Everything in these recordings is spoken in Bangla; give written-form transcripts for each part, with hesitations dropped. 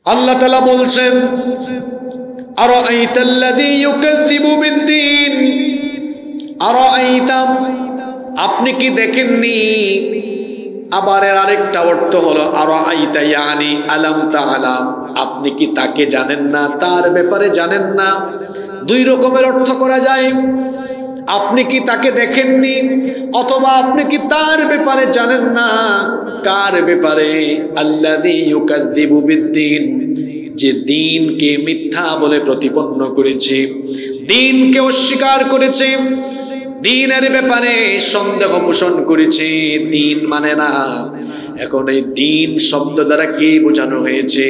আল্লাহ তাআলা বলছেন আরাআইতাল্লাযী ইউকাযযিবু বিদ্দীন, আরাআইতা, আপনি কি দেখেননি? আবার এর আরেকটা অর্থ হলো আরাআইতা ইয়ানি আলাম তাআলাম, আপনি কি তাকে জানেন না, তার ব্যাপারে জানেন না। দুই রকমের অর্থ করা যায়, আপনি কি তাকে দেখেননি অথবা আপনি কি তার ব্যাপারে জানেন না। কার ব্যাপারে? আল্লাযী ইউকাযযিবু বিদ্দীন, যে দ্বীনকে মিথ্যা বলে প্রতিপন্ন করেছে, দ্বীনকে অস্বীকার করেছে, দ্বীনের ব্যাপারে সন্দেহ পোষণ করেছে, দ্বীন মানে না। এখন এই দ্বীন শব্দ দ্বারা কি বোঝানো হয়েছে?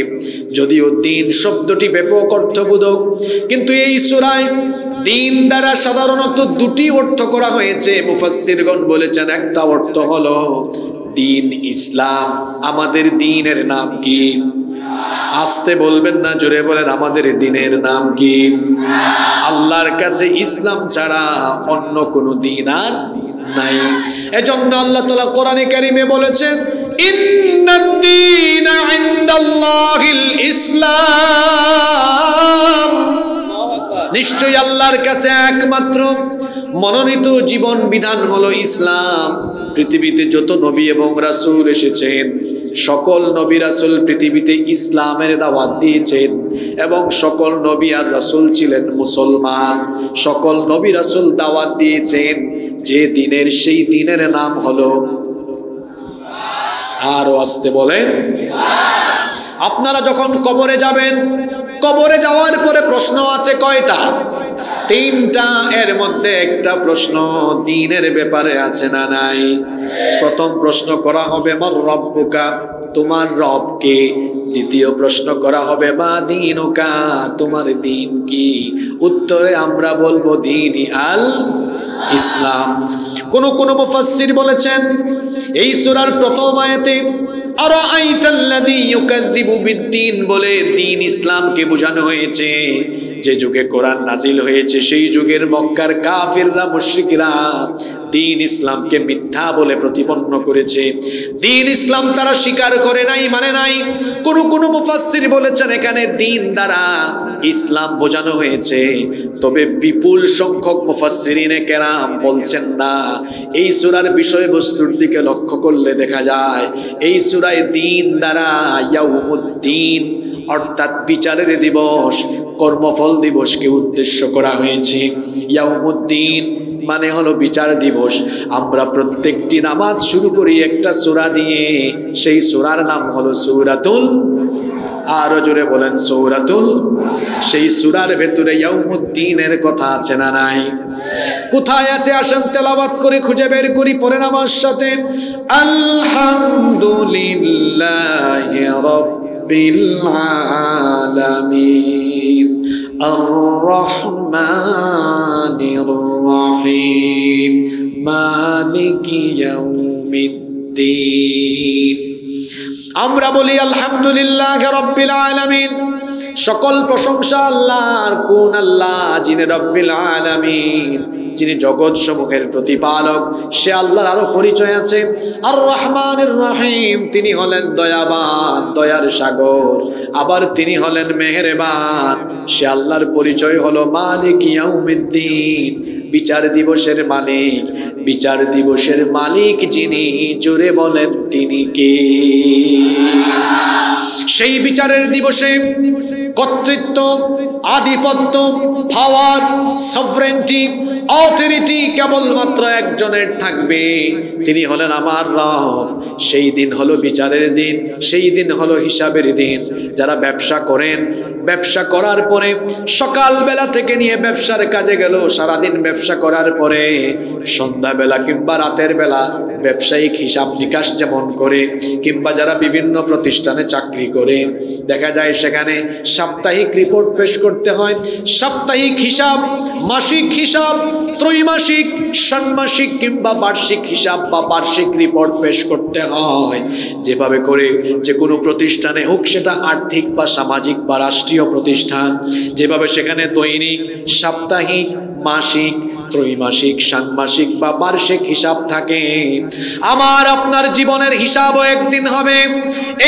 যদিও দ্বীন শব্দটি ব্যাপক অর্থবোধক, কিন্তু এই সূরায় দ্বীন দ্বারা সাধারণত দুটি অর্থ করা হয়েছে। মুফাসসিরগণ বলেছেন একটা অর্থ হলো দ্বীন ইসলাম। আমাদের দ্বীনের নাম কি? আসতে বলবেন না, জোরে বলেন, আমাদের দ্বীনের নাম কি? আল্লাহর কাছে ইসলাম ছাড়া অন্য কোনো দ্বীন আর নাই। এজন্য আল্লাহ তাআলা কোরআনে কারীমে বলেছেন ইন্নাদ-দীনা ইনদাল্লাহিল ইসলাম, নিশ্চয়ই আল্লাহর কাছে একমাত্র মনোনীত জীবন বিধান হলো ইসলাম। পৃথিবীতে যত নবী এবং রাসূল এসেছেন, সকল নবী রাসূল পৃথিবীতে ইসলামের দাওয়াত দিয়েছেন এবং সকল নবী আর রাসূল ছিলেন মুসলমান। সকল নবী রাসূল দাওয়াত দিয়েছেন যে দ্বীনের, সেই দ্বীনের নাম হলো, আরো আসতে বলেন, আপনারা যখন কবরে যাবেন, কবরে যাওয়ার পরে প্রশ্ন আছে কয়টা? তিনটা। এর মধ্যে একটা প্রশ্ন দ্বীনের ব্যাপারে আছে না নাই? প্রথম প্রশ্ন করা হবে মার রব্বুকা, তোমার রব কে? দ্বিতীয় প্রশ্ন করা হবে মা দীনুকা, তোমার দ্বীন কি? উত্তরে আমরা বলবো দ্বীনি আল ইসলাম। কোন মুফাসসির বলেছেন এই সূরার প্রথম আয়াতে আরাআইতাল্লাযী ইউকাযযিবু বিদ্দীন বলে দ্বীন ইসলামকে বোঝানো হয়েছে। যে যুগে কোরআন নাজিল হয়েছে সেই যুগের মক্কার কাফিররা, মুশরিকরা দ্বীন ইসলামকে মিথ্যা বলে প্রতিপন্ন করেছে। দ্বীন ইসলাম তারা স্বীকার করে নাই, মানে নাই। কোন মুফাসসির বলেছেন এখানে দ্বীন দ্বারা ইসলাম বোঝানো হয়েছে, তবে বিপুল সংখ্যক মুফাসসিরিনে কেরাম বলছেন না। এই সূরার বিষয়বস্তুর দিকে লক্ষ্য করলে দেখা যায় এই সূরায় দ্বীন দ্বারা ইয়াউমুদ্দিন অর্থাৎ বিচারের দিবস, কর্মফল দিবসকে উদ্দেশ্য করা হয়েছে। ইয়াউমুদ্দিন মানে হলো বিচার দিবস। আমরা প্রত্যেকটি নামাজ শুরু করি একটা সূরা দিয়ে, সেই সূরার নাম হলো সূরাতুল, আরো জোরে বলেন সূরাতুল। সেই সূরার ভেতরে ইয়াউমুদ্দিনের কথা আছে না নাই? কোথায় আছে আসেন তেলাওয়াত করে খুঁজে বের করি, পড়েন আমার সাথে। আলহামদুলিল্লাহি রাব্বিল আলামিন আর-রহমানির রহিম মালিকি ইয়াউমিদ্দিন। আমরা বলি আলহামদুলিল্লাহি রাব্বিল আলামিন, সকল প্রশংসা আল্লাহর। কোন আল্লাহ? যিনি রব্বিল আলামিন, যিনি জগৎ সমূহের প্রতিপালক। সে আল্লাহর আরো পরিচয় আছে। আর রহমানির রহিম, তিনি হলেন দয়াবান, দয়ার সাগর। আবার তিনি হলেন মেহেরবান। সে আল্লাহর পরিচয় হলো মালিক ইয়াউমিদ্দিন, বিচার দিবসের মালিক। বিচার দিবসের মালিক যিনি, জোরে বলেন তিনি কে? সেই বিচারের দিবসে কর্তৃত্ব, আধিপত্য, পাওয়ার, সভরেন্টি, অথরিটি কেবলমাত্র একজনের থাকবে, তিনি হলেন আমার রব। সেই দিন হলো বিচারের দিন, সেই দিন হলো হিসাবের দিন। যারা ব্যবসা করেন, ব্যবসা করার পরে সকালবেলা থেকে নিয়ে ব্যবসার কাজে গেল, সারাদিন ব্যবসা করার পরে সন্ধ্যাবেলা কিংবা রাতের বেলা ব্যবসায়িক হিসাব নিকাশ যেমন করে, কিংবা যারা বিভিন্ন প্রতিষ্ঠানে চাকরি করে, দেখা যায় সেখানে সাপ্তাহিক রিপোর্ট পেশ করতে হয়। সাপ্তাহিক হিসাব, মাসিক হিসাব, ত্রৈমাসিক, ষান্মাসিক কিংবা বার্ষিক হিসাব বা বার্ষিক রিপোর্ট পেশ করতে হয়। যেভাবে করে যে কোনো প্রতিষ্ঠানে হোক, সেটা আর্থিক বা সামাজিক বা রাষ্ট্রীয় প্রতিষ্ঠান, যেভাবে সেখানে দৈনিক, সাপ্তাহিক, মাসিক, ত্রৈমাসিক, ষান্মাসিক বা বার্ষিক হিসাব থাকে। আমার আপনার জীবনের হিসাবও একদিন হবে।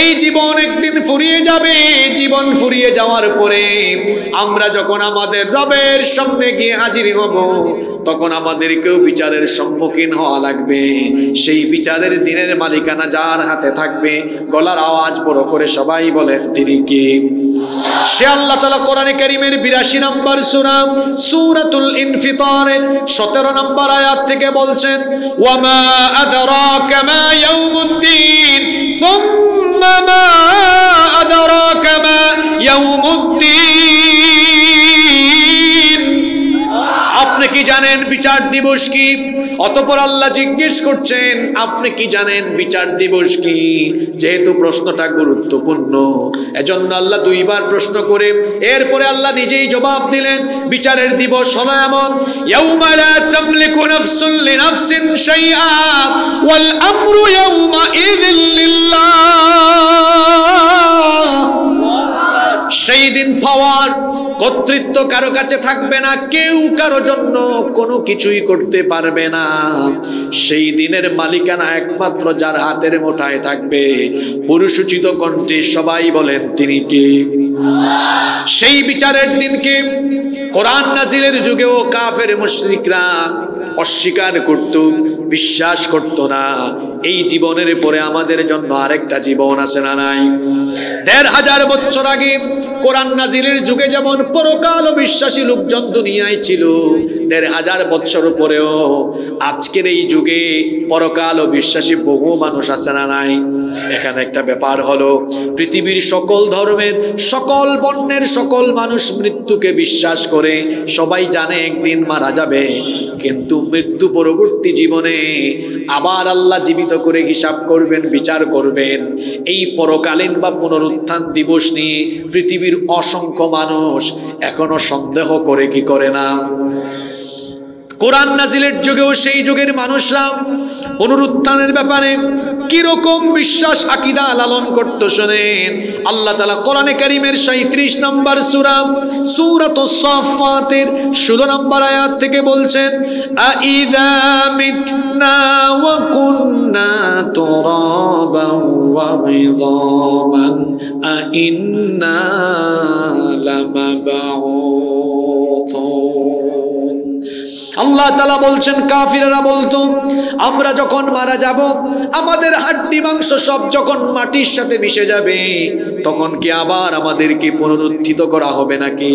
এই জীবন একদিন ফুরিয়ে যাবে। জীবন ফুরিয়ে যাওয়ার পরে আমরা যখন আমাদের রবের সামনে গিয়ে হাজির হব, তখন আমাদেরকেও বিচারের সম্মুখীন হওয়া লাগবে। সেই বিচারের দিনের মালিকানা যার হাতে থাকবে, গলার আওয়াজ বড় করে সবাই বলেন তিনি কে? সে আল্লাহ তাআলা কোরআনে কারীমের 82 নম্বর সূরা সূরাতুল ইনফিতারের 17 নম্বর আয়াত থেকে বলছেন, ওয়া মা আদরাকা মা ইয়াউমুদ্দিন সুম্মা মা আদরাকা মা ইয়াউমুদ্দিন। আপনি কি জানেন বিচার দিবস কি? অতঃপর আল্লাহ জিজ্ঞেস করছেন, আপনি কি জানেন বিচার দিবস কি? যেহেতু প্রশ্নটা গুরুত্বপূর্ণ, এজন্য আল্লাহ দুইবার প্রশ্ন করে এরপরে আল্লাহ নিজেই জবাব দিলেন। বিচারের দিবস হলো এমন, ইয়াউমা লা তামলিকু নাফসুন লিনাফসিন শাইআ ওয়াল আমরু ইয়াউমা ইযিল লিল্লাহ। সেই দিন পাওয়ার কর্তৃত্ব কারো কাছে থাকবে না, কেউ কারো জন্য কোনো কিছুই করতে পারবে না। সেই দিনের মালিকানা একমাত্র যার হাতের মুঠায় থাকবে। পুরুষোচিত কণ্ঠে সবাই বলেন তিনি কে? সেই বিচারের দিনকে কোরআন নাজিলের যুগেও কাফের মুশরিকরা অস্বীকার করত, বিশ্বাস করত না। এই জীবনের পরে আমাদের জন্য আরেকটা জীবন আছে না নাই? ১৫০০ বছর আগে কোরআন নাজিলের যুগে যেমন পরকাল বিশ্বাসী লোকজন দুনিয়ায় ছিল, ১৫০০ বছর পরেও আজকের এই যুগে পরকাল বিশ্বাসী বহু মানুষ আছে না নাই? এখানে একটা ব্যাপার হলো, পৃথিবীর সকল ধর্মের, সকল বর্ণের সকল মানুষ মৃত্যুকে বিশ্বাস করে। সবাই জানে একদিন মারা যাবে, কিন্তু মৃত্যু পরবর্তী জীবনে আবার আল্লাহ জীবিত করে হিসাব করবেন, বিচার করবেন। এই পরকালীন বা পুনরুত্থান দিবস নিয়ে পৃথিবীর অসংখ্য মানুষ এখনো সন্দেহ করে কি করে না? কোরআন নাজিলের যুগেও সেই যুগের মানুষরা পুনরুত্থানের ব্যাপারে কিরকম বিশ্বাস আকীদা লালন করত শুনেন। আল্লাহ তাআলা কোরআনে কারীমের ৩৭ নম্বর সূরা সূরাতুস সাফফাতের ১৬ নম্বর আয়াত থেকে বলছেন, আইযা মিতনা ওয়া কুন্না তুরাবান ওয়া ইযামান আইন্না লামাবউথুন। আল্লাহ তাআলা বলছেন, কাফিররা বলতো আমরা যখন মারা যাব, আমাদের হাড্ডি মাংস সব যখন মাটির সাথে মিশে যাবে, তখন কি আবার আমাদেরকে পুনরুত্থিত করা হবে নাকি?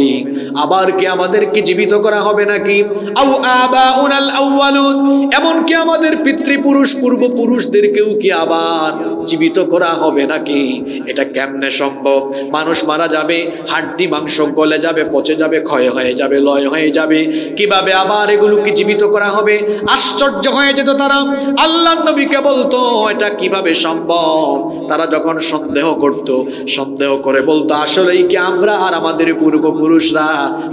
আবার কি আমাদেরকে জীবিত করা হবে নাকি? আও আবাউনাল আউয়ালুন, এমন কি আমাদের পিতৃপুরুষ পূর্বপুরুষদেরকেও কি আবার জীবিত করা হবে নাকি? এটা কেমনে সম্ভব? মানুষ মারা যাবে, হাড্ডি মাংস গলে যাবে, পচে যাবে, ক্ষয় হয়ে যাবে, লয় হয়ে যাবে, কিভাবে আবার এগুলোকে জীবিত করা হবে? আশ্চর্য হয়ে যেত তারা। আল্লাহর নবীকে বলতো এটা কিভাবে সম্ভব? তারা যখন সন্দেহ করত, সন্দেহ করে বলতো আসলেই কি আমরা আর আমাদের পূর্বপুরুষরা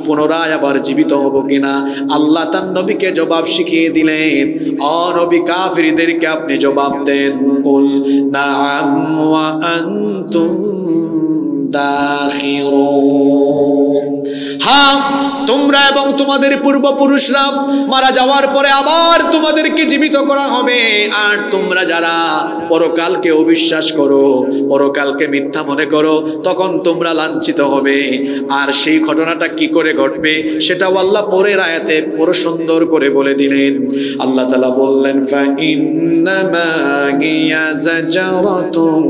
পুনরায় আবার জীবিত হব কিনা? আল্লাহ তার নবীকে জবাব শিখিয়ে দিলেন, ও নবী, কাফিরদেরকে আপনি জবাব দেন, কুল নাআম ওয়া আনতুম দাখিরুন। হ্যাঁ, তোমরা এবং তোমাদের পূর্বপুরুষরা মারা যাওয়ার পরে আবার তোমাদেরকে জীবিত করা হবে। আর তোমরা যারা পরকালকে অবিশ্বাস করো, পরকালকে মিথ্যা মনে করো, তখন তোমরা লাঞ্ছিত হবে। আর সেই ঘটনাটা কি করে ঘটবে সেটাও আল্লাহ পরের আয়াতে পুরো সুন্দর করে বলে দিলেন। আল্লাহ তাআলা বললেন, ফাইন্নামা হিয়া যাজারাতুন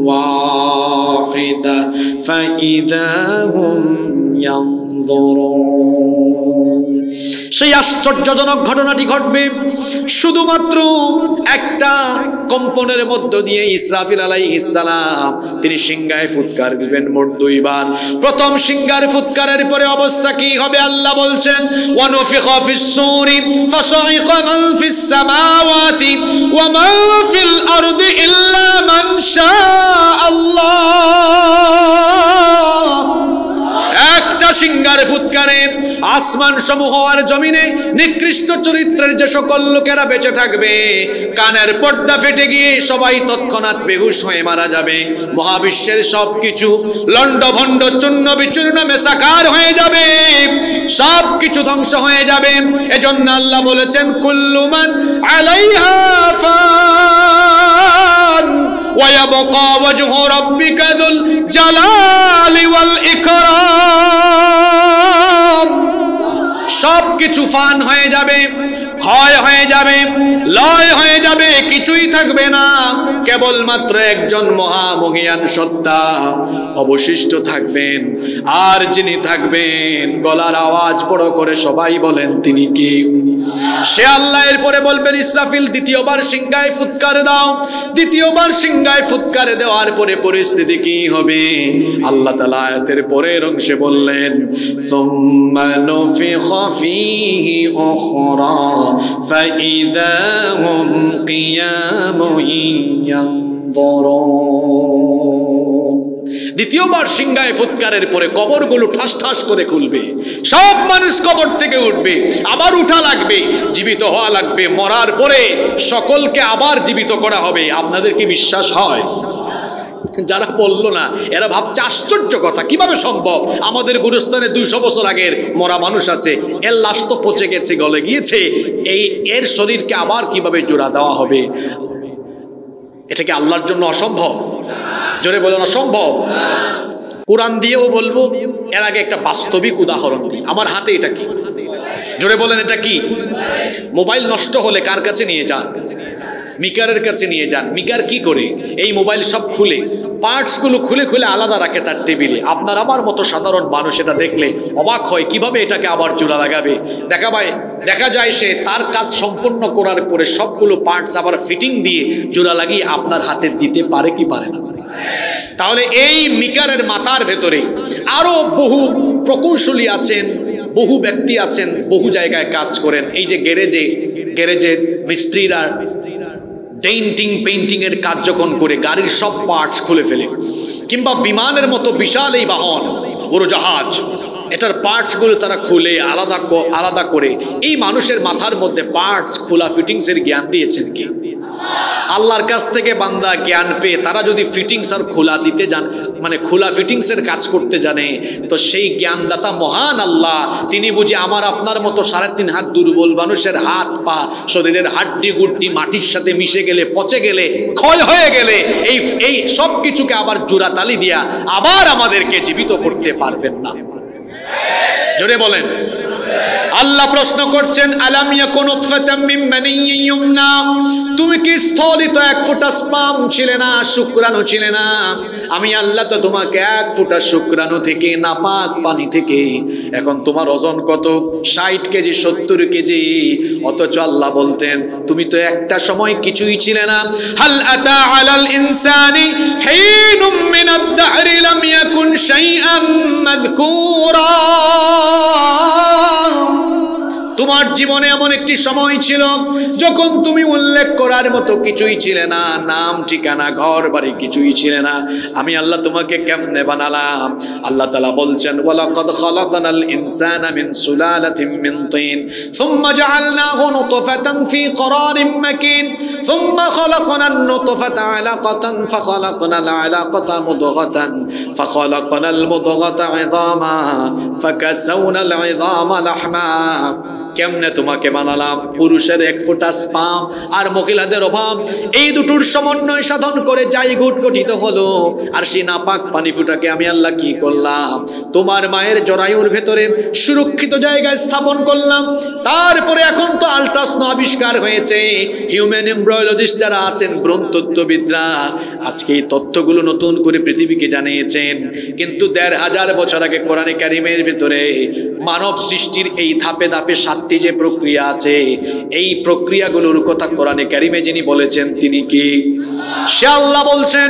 ওয়াহিদা ফাইদা হুম ইয়ানজুরুন। সেই আশ্চর্যজনক ঘটনাটি ঘটবে শুধুমাত্র একটা কম্পনের মধ্য দিয়ে। ইসরাফিল আলাইহিস সালাম তিনি সিংহায় ফুৎকার দিবেন মোট 2 বার। প্রথম সিংহার ফুৎকারের পরে অবস্থা কি হবে আল্লাহ বলছেন, ওয়া নুফিখা ফিস সূরি ফাসাইকা মান ফিস সামাওয়াতি ওয়া মান ফিল আরদি ইল্লা মান শাআল্লাহ। একটা সিংহার ফুৎকারে আসমান সমূহ আর জমিনে নিকৃষ্ট চরিত্রের যে সকল লোকেরা বেঁচে থাকবে, কানের পর্দা ফেটে গিয়ে সবাই তৎক্ষণাৎ বেহুশ হয়ে মারা যাবে। মহাবিশ্বের সবকিছু লন্ডভন্ড চূর্ণ বিচূর্ণ মেসাকার হয়ে যাবে, সবকিছু ধ্বংস হয়ে যাবে। এজন্য আল্লাহ বলেছেন কুল্লু মান আলাইহা ফান ওয়া ইয়াবকা ওয়াজহু রাব্বিকা যুল জালালি ওয়াল ইকরাম। সবকিছু ফান হয়ে যাবে, ক্ষয় হয়ে যাবে, লয় হয়ে যাবে, কিছুই থাকবে না। কেবলমাত্র একজন মহামহিয়ান সত্তা অবশিষ্ট থাকবেন। আর যিনি থাকবেন, গলার আওয়াজ বড় করে সবাই বলেন তিনি কি? সে আল্লাহ। এরপরে বলবেন ইসরাফিল দ্বিতীয়বার সিংহায় ফুৎকার দাও। দ্বিতীয়বার সিংহায় ফুৎকার দেওয়ার পরে পরিস্থিতি কি হবে? আল্লাহ তাআলা আয়াতের পরের অংশে বললেন সুম্মা নুফিখা ফীহি উখরা ফাইযা হুম কিয়ামুন ইয়ানযুরুন। দ্বিতীয়বার সিংহায় ফুৎকারের পরে কবরগুলো ঠাস ঠাস করে খুলবে, সব মানুষ কবর থেকে উঠবে, আবার উঠা লাগবে, জীবিত হওয়া লাগবে। মরার পরে সকলকে আবার জীবিত করা হবে। আপনাদের কি বিশ্বাস হয়? যারা বললো না এরা ভাবছে আশ্চর্য কথা, কিভাবে সম্ভব? আমাদের গুরুস্থানে 200 বছর আগের মরা মানুষ আছে, এর লাশ তো পচে গেছে, গলে গিয়েছে, এর শরীরকে আবার কিভাবে জোড়া দেওয়া হবে? এটা কি আল্লাহর জন্য অসম্ভব? জোরে বলেন অসম্ভব। কোরআন দিয়েও বলবো, এর আগে একটা বাস্তবিক উদাহরণ দিই। আমার হাতে এটা কি? জোরে বলেন এটা কি? মোবাইল নষ্ট হলে কার কাছে নিয়ে যান? মিকারের কাছে নিয়ে যান। মিকার কি করে? এই মোবাইল সব খুলে, পার্টসগুলো খুলে খুলে আলাদা রাখে তার টেবিলে। আপনার আমার মতো সাধারণ মানুষ এটা দেখলে অবাক হয়, কিভাবে এটাকে আবার জোড়া লাগাবে। দেখা যায় সে তার কাজ সম্পন্ন করার পরে সবগুলো পার্টস আবার ফিটিং দিয়ে জোড়া লাগিয়ে আপনার হাতে দিতে পারে কি পারে না? তাহলে এই মিকারের মাথার ভেতরে আরো বহু প্রকৌশলী আছেন, বহু ব্যক্তি আছেন, বহু জায়গায় কাজ করেন। এই যে গ্যারেজের মিস্ত্রিরা পেইন্টিং এর কাজ যখন করে গাড়ির সব পার্টস খুলে ফেলে, কিংবা বিমানের মতো বিশাল এই বাহন, উড়োজাহাজ, এটার পার্টসগুলো তারা খুলে আলাদা করে এই মানুষের মাথার মধ্যে পার্টস খোলা ফিটিংসের জ্ঞান দিয়েছেন কি? আল্লাহর কাছ থেকে বান্দা জ্ঞান পেয়ে তারা যদি ফিটিংস আর খোলা দিতে যান, মানে খোলা ফিটিংসের কাজ করতে জানে, তো সেই জ্ঞানদাতা মহান আল্লাহ, তিনি বুঝি আমার আপনার মতো 3.5 হাত দুর্বল মানুষের হাত পা শরীরের হাড্ডি গুড্ডি মাটির সাথে মিশে গেলে, পচে গেলে, ক্ষয় হয়ে গেলে এই সব কিছুকে আবার জোড়া তালি দিয়া আবার আমাদেরকে জীবিত করতে পারবেন না? জোরে বলেন। আল্লাহ প্রশ্ন করছেন আলাম ইয়াকুন নুতফাতাম মিন মানিয়্যিন ইউমনা, তুমি কি স্থলিত এক ফোঁটা স্পাম ছিলে না, শুক্রাণু ছিলে না? আমি আল্লাহ তো তোমাকে এক ফোঁটা শুক্রাণু থেকে, নাপাক পানি থেকে, এখন তোমার ওজন কত? 60 কেজি 70 কেজি। অথচ আল্লাহ বলতেন তুমি তো একটা সময় কিছুই ছিলে না। হাল আতা আলাল ইনসানি হিনুম মিনাদ দাহরি লাম ইয়াকুন শাইআম মাযকুরা। তোমার জীবনে এমন একটি সময় ছিল যখন তুমি উল্লেখ করার মতো কিছুই ছিলে না, নাম ঠিকানা ঘর বাড়ি কিছুই ছিলে না। আমি আল্লাহ তোমাকে কেমনে বানালাম? আল্লাহ তাআলা বলছেন ওয়ালাকাদ খালাকনাল ইনসানা মিন সুলালাতিন মিন তিন সুম্মা জাআলনাহু নুতফাতান ফি করারিন মাকিন সুম্মা খালাকনান নুতফাতা আলাকাতান ফাখালাকনাল আলাকাতা মুদগাতান ফাখালাকনাল মুদগাতা ইযামা ফাকাসাওনাল ইযামা লাহমা। কেমনে তোমাকে বানালাম? পুরুষের এক ফোঁটা স্পাম আর মহিলাদের অভাব, এই দুটোর সমন্বয় সাধন করে জাইগোট গঠিত হলো। আর সেই নাপাক পানি ফুটাকে আমি আল্লাহ কি করলাম? তোমার মায়ের জরায়ুর ভেতরে সুরক্ষিত জায়গায় স্থাপন করলাম। তারপরে এখন তো আল্ট্রাসাউন্ড আবিষ্কার হয়েছে, হিউম্যান এমব্রায়োলজিস্ট যারা আছেন, ভ্রূণতত্ত্ববিদরা আজকে এই তথ্যগুলো নতুন করে পৃথিবীকে জানিয়েছেন। কিন্তু 1500 বছর আগে কোরআনে কারিমের ভেতরে মানব সৃষ্টির এই ধাপে ধাপে 7টি যে প্রক্রিয়া আছে, এই প্রক্রিয়াগুলোর কথা কোরআনে কারিমে যিনি বলেছেন তিনি কি? সে আল্লাহ বলছেন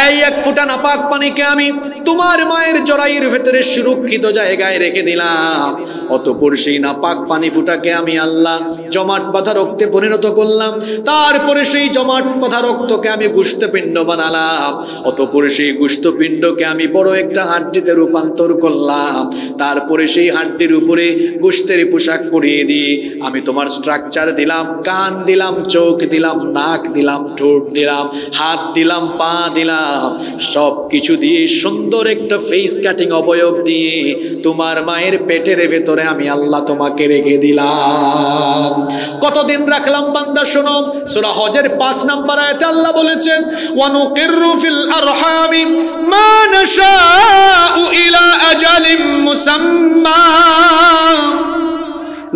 এই এক ফোঁটা নাপাক পানিকে আমি তোমার মায়ের জরায়ুর ভেতরে সুরক্ষিত জায়গায় রেখে দিলাম। অতঃপর সেই নাপাক পানি ফুটাকে আমি আল্লাহ জমাট বাঁধা রক্তে পরিণত করলাম, তারপরে সেই জমাট বাঁধা রক্তকে আমি গোশতপিণ্ড বানালাম, অতঃপর সেই গোশতপিণ্ডকে আমি বড় একটা হাড্ডিতে রূপান্তর করলাম, তারপরে সেই হাড্ডির উপরে গোশতের পোশাক পরিয়ে দিয়ে আমি তোমার স্ট্রাকচার দিলাম, কান দিলাম, চোখ দিলাম, নাক দিলাম, ঠোঁট দিলাম, হাত দিলাম, পা দিলাম, সব কিছু দিয়ে সুন্দর একটা ফেস কাটিং অবয়ব দিয়ে তোমার মায়ের পেটের ভেতরে আমি আল্লাহ তোমাকে রেখে দিলাম। কতদিন রাখলাম বান্দা শোনো, সূরা হজের 5 নম্বর আয়াতে আল্লাহ বলেছেন ওয়ানুকিরু ফিল আরহামি মা নাশাউ ইলা আজালিম মুসাম্মা,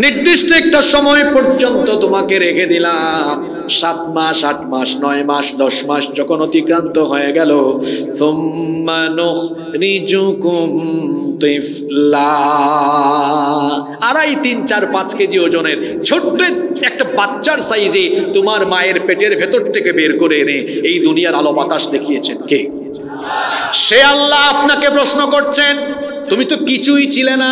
নির্দিষ্ট একটা সময় পর্যন্ত তোমাকে রেখে দিলাম। 7 মাস, 8 মাস, 9 মাস, 10 মাস যখন অতিক্রান্ত হয়ে গেল, সুম্মা নুখরিজুকুম তিফলা, 2.5, 3, 4, 5 কেজি ওজনের ছোট্ট একটা বাচ্চার সাইজে তোমার মায়ের পেটের ভেতর থেকে বের করে এনে এই দুনিয়ার আলো বাতাস দেখিয়েছেন কে? সে আল্লাহ আপনাকে প্রশ্ন করছেন, তুমি তো কিছুই ছিলে না,